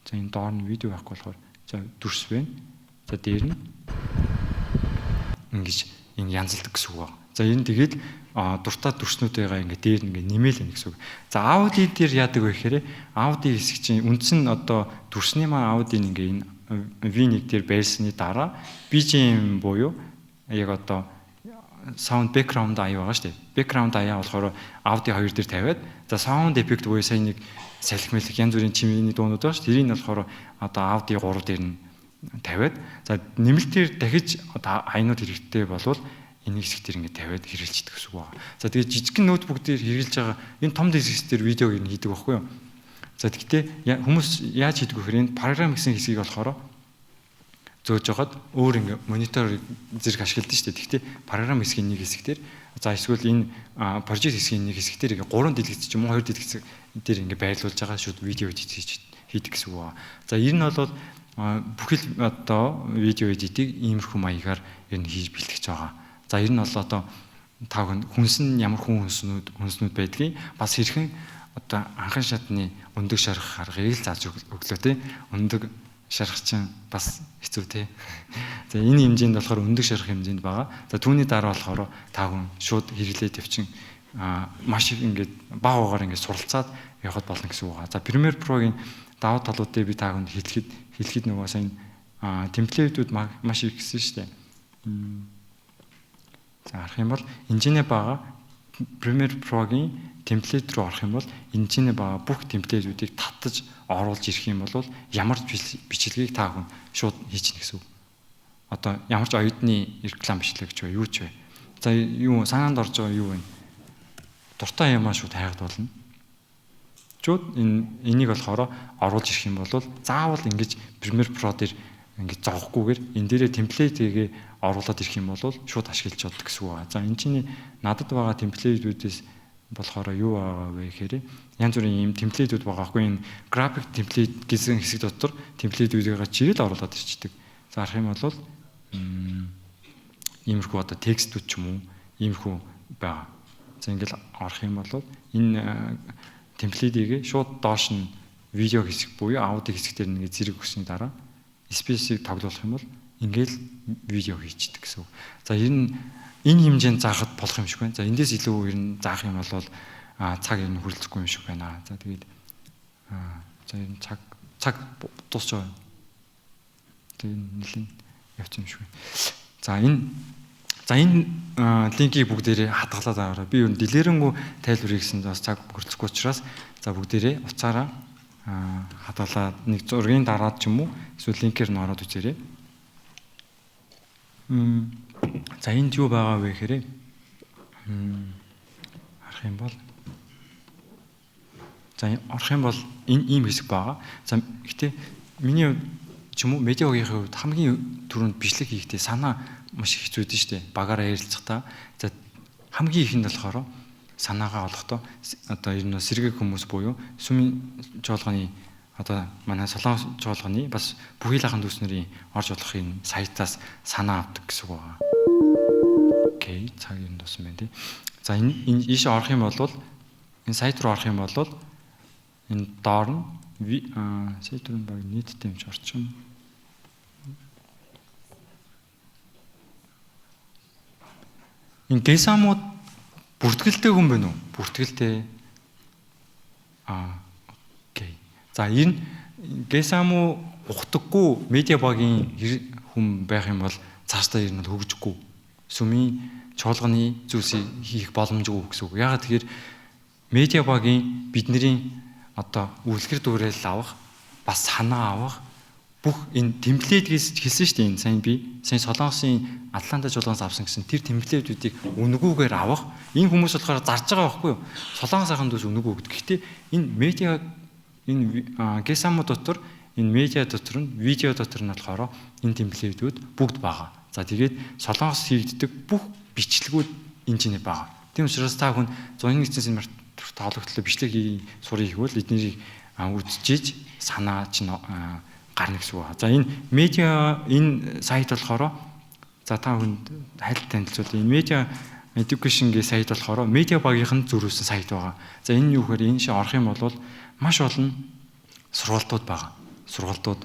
за энэ доор нь видео байхгүй болохоор за дүрс байна. За дээр нь ингэж энэ янзалдаг гэсэн үг байна. За энэ тэгээд дуртай дүрснүүдтэйгээ ингээ дээр нь ингээ нэмэл байна гэсэн үг. За Audi дээр яадаг вэ гэхээр Audi хэсэг чинь үндсэн одоо дүрсний маань Audi-н ингээ энэ V1 дээр байрсны дараа BGM буюу яг одоо sound background аяа байгаа шүү дээ. Background аяа болохоор Audi 2 дээр тавиад за sound effect буюу сая нэг салхи мэлх янз бүрийн чимээний дуунууд байгаа шүү дээ. Тэрийг нь болохоор одоо Audi 3 дээр нь тавиад за нэмэлтээр дахиж одоо аянууд хэрэгтэй болвол энэ хэсэг дээр ингээд тавиад хэрэгжилдэг гэсэн үг байна. За тэгээд жижигхэн ноутбук дээр хэрэгжилж байгаа энэ том диск дээр видеог нь хийдэг байхгүй юу? За тэгтээ хүмүүс яаж хийдэг вэ гэхээр энэ програм гэсэн хэсгийг болохоор зөөж жагаад өөр ингээ мониторыг зэрэг ашигладаг шүү дээ. Тэгтээ програм хэсгийн нэг хэсэг дээр за эсвэл энэ project хэсгийн нэг хэсэг дээр ингээ 3 дэлгэц ч юм уу 2 дэлгэц дээр ингээ байрлуулж байгаа шууд видео эдит хийдэг гэсэн үг байна. За ер нь бол бүхэл одоо видео эдитийг иймэрхүү маягаар ер нь хийж бэлтгэж байгаа. За ер нь бол одоо тав хүнс нь ямар хүнснүүд байдгийг бас хэрхэн одоо анхан шатны өндөг шарах аргыг л зааж өглөө те. Өндөг шарах чинь бас хэцүү те. За энэ хэмжээнд болохоор өндөг шарах хэмжээнд байгаа. За түүний дараа болохоор тав шууд хэрэглээд явчин маш их ингээд баг угаар ингээд суралцаад явахд болно гэсэн үг. За Premiere Pro-гийн давуу талуудыг би таагүй хэлэхэд нөгөө сайн темплейтүүд маш их гэсэн шүү дээ. За харах юм бол энэний бага Premiere Pro-гийн темплейт рүү орох юм бол энэний бага бүх темплейтүүдийг татаж оруулж ирэх юм бол ямар ч бичлэгийг та хүн шууд хийчихнэ гэсэн үг. Одоо ямар ч оюутны реклам бичлэг ч вэ юу ч вэ. За юу санаанд орж байгаа юу вэ? Дуртай юмаа шууд хайгад болно. Шууд энийг болохоор оруулж ирэх юм бол заавал ингэж Premiere Pro дээр ингэж зовхгүйгээр энэ дээрээ темплейтийг оруулаад ирэх юм бол шууд ашиглаж чаддаг гэсэн үг байна. За энэ чинь надад байгаа темплейтүүдээс болохоор юу байгаа вэ гэхээр янз бүрийн ийм темплейтүүд байгаа хгүй энэ graphic template гэсэн хэсэг дотор темплейтүүдийг чигээл оруулаад ирчихдэг. За харах юм бол иймэрхүү одоо текстүүд ч юм уу иймэрхүү байгаа. За ингээл орох юм бол энэ темплейтийг шууд доош нь видео хэсэг буюу аудио хэсэг дээр нэг зэрэг өгсөний дараа space-ийг тоглуулах юм бол ингээл видео хийчихдэг гэсэн үг. За энэ хэмжээнд заахад болох юм шиг байна. За эндээс илүү ер нь заах юм бол цаг ер нь хүрэлцэхгүй юм шиг байна. За тэгээд за энэ цаг дуусч байгаа. Тэгээд нэлийн явчих юм шиг байна. За энэ линкийг бүгдээрээ хадгалаад аваарай. Би ер нь дэлгэрэнгүй тайлбарыг гэсэн бас цаг хүрэлцэхгүй учраас за бүгдээрээ уцаараа хадгалаад нэг зургийн дараад ч юм уу эсвэл линкээр нь ороод үзээрэй. За энд юу байгаа вэ гэхээр харах юм бол за орох юм бол энэ ийм хэсэг байгаа. За гэхдээ миний ч юм уу медиагийнхын хувьд хамгийн түрүүнд бичлэг хийхдээ санаа маш их хэцүү дээ шүү дээ. Багаараа ярилцахдаа за хамгийн ихэнд болохоор санаагаа олохдоо одоо ер нь сэргээг хүмүүс буюу сүмийн жоолгоны одоо манай солонгос жоолгоны бас бүхий лахан дүүснэрийн орж болохын сайтаас санаа авдаг гэсэн үг байна. Окей, цаг юм дууссан байна тий. За энэ ийшээ орох юм бол энэ сайт руу орох юм бол энэ доор нь сайт руу баг нийтдээ юмч орчин. Энэ Гесамууд бүртгэлтэй хүн байна уу? Бүртгэлтэй. Окей. За энэ Гесаму ухтаггүй медиабагийн хүн байх юм бол цаашдаа ер нь хөгжихгүй. Сүмийн чуулганы зүйлсийг хийх боломжгүй гэсэн үг. Ягаад тэгэхээр медиабагийн бидний одоо үлгэр дуурайл авах, бас санаа авах бүх энэ темплейт хэлсэн шүү дээ. Энэ сайн Солонгосын Атланта жуулгаас авсан гэсэн тэр темплейтүүдийг үнгүүгээр авах. Энэ хүмүүс болохоор зарж байгаа байхгүй юу? Солонгос ахын дүүс үнгүү өгдөг. Гэхдээ энэ медиа энэ Гесаму дотор энэ медиа дотор нь видео дотор нь болохоор энэ темплейтүүд бүгд байгаа. За тэгээд солонгос хийгддэг бүх бичлэгүүд энэ чинь байгаа. Тийм учраас та хүн 101 семинар тоологдлоо бичлэг сурах гэвэл эднийг үзчихэж санаа чинь гарна гэсэн үг. За энэ медиа энэ сайт болохоор за та хүнд хайлт танилцуул. Энэ медиа education гээ сайт болохоор медиа багийнхан зөрүүлсэн сайт байгаа. За энэ юу гэхээр энэ шиг орох юм бол маш олон сургалтууд байгаа. Сургалтууд.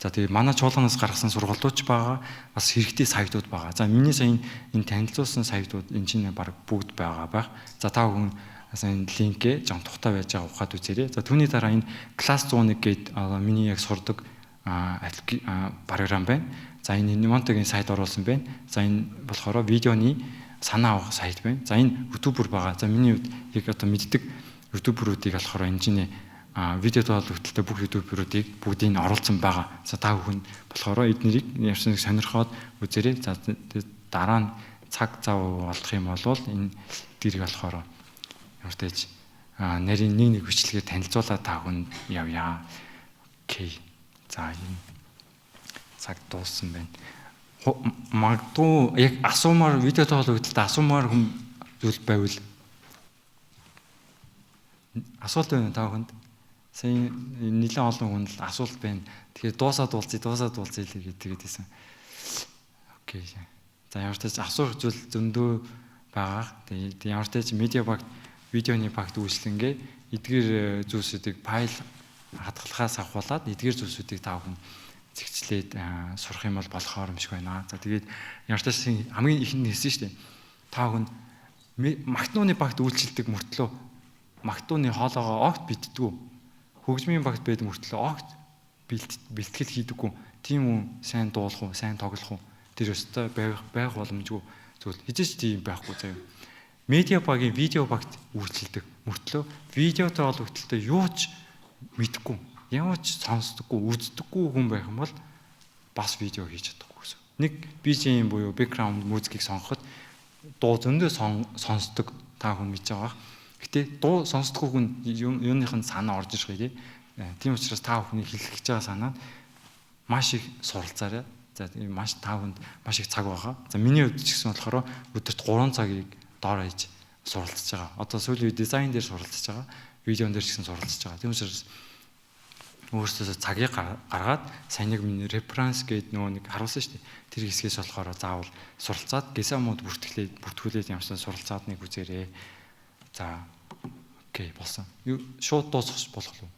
За тэгээ манай чуулганаас гаргасан сургалтууд ч байгаа. Бас хэрэгтэй сайтууд байгаа. За миний сайн энэ танилцуулсан сайтууд энэ чинь баг бүгд байгаа байх. За та хүн сайн линкээ жон тухтай байж байгаа ухаад үзээрэй. За түүний дараа энэ класс 101 гээд миний яг сурдаг програм байна. За энэ Nimonte-гийн сайт оруулсан байна. За энэ болохоор видеоны санаа авах сайт байна. За энэ ютубер байгаа. За миний хувьд яг одоо мэддэг ютуберуудыг болохоор энэ чинь видео тоологдолтой бүх ютуберуудыг бүгдийг оруулсан байгаа. За та бүхэн болохоор эднэрийг ярьсан сонирхоод үзээрэй. За дараа нь цаг зав олдох юм бол энэ дэрэг болохоор ямар ч нарийн нэг хүчлэгээр танилцуулаад та бүхэн явъя. Окей. За энэ цаг дууссан байна. Магадгүй яг асуумаар видео тоологдолтой асуумаар хүм зүйл байвал асуулт байна та бүхэнд. Сайн нэлээд олон хүн л асуулт байна. Тэгэхээр дуусаад уулзъя тэгээд хэлсэн. Окей. За ямар ч тач асуух зүйл зөндөө байгаа. Тэгээд ямар ч тач медиа багт видеоны багт үйлчлэнгээ эдгээр зүйлсүүдийг файл хадгалахаас авахуулаад эдгээр зүйлсүүдийг та бүхэн зэгцлээд сурах юм бол болохоор юм шиг байна. За тэгээд ямар ч тач хамгийн ихэнд хэлсэн шүү дээ. Та бүхэн магтнууны багт үйлчлдэг мөртлөө магтууны хоолоогоо огт биддэггүй. Хөгжмийн багт байдаг мөртлөө огт бэлтгэл хийдэггүй. Тийм үү, сайн дуулах уу, сайн тоглох уу? Тэр өстой байх боломжгүй зүйл. Хизээч тийм байхгүй заяа. Медиа багийн видео багт үйлчлдэг мөртлөө видео тоологдолтой юу ч мэдэхгүй, ямар ч сонсдоггүй, үздэггүй хүн байх юм бол бас видео хийж чадахгүй гэсэн. Нэг BGM буюу background музикийг сонгоход дуу зөндөө сонсдог та хүн мэдж байгаа. Гэтэ дуу сонсдоггүй хүн юуных нь санаа орж ирэх тий. Тийм учраас та бүхний хэлэх гэж байгаа санаа маш их суралцаарай. За маш та хүнд маш их цаг байгаа. За миний хувьд ч гэсэн болохоор өдөрт 3 цагийг доор хийж суралцж байгаа. Одоо сүүлийн үе дизайн дээр суралцж байгаа. Видеон дээр ч гэсэн суралцж байгаа. Тийм учраас өөрөөсөө цагийг гаргаад сайн нэг миний референс гэдэг нөгөө нэг харуулсан шүү дээ. Тэр хэсгээс болохоор заавал суралцаад гесамууд бүртгүүлээд ямарсан суралцаад нэг үзээрэй. За окей болсон. Шууд дуусах болох уу?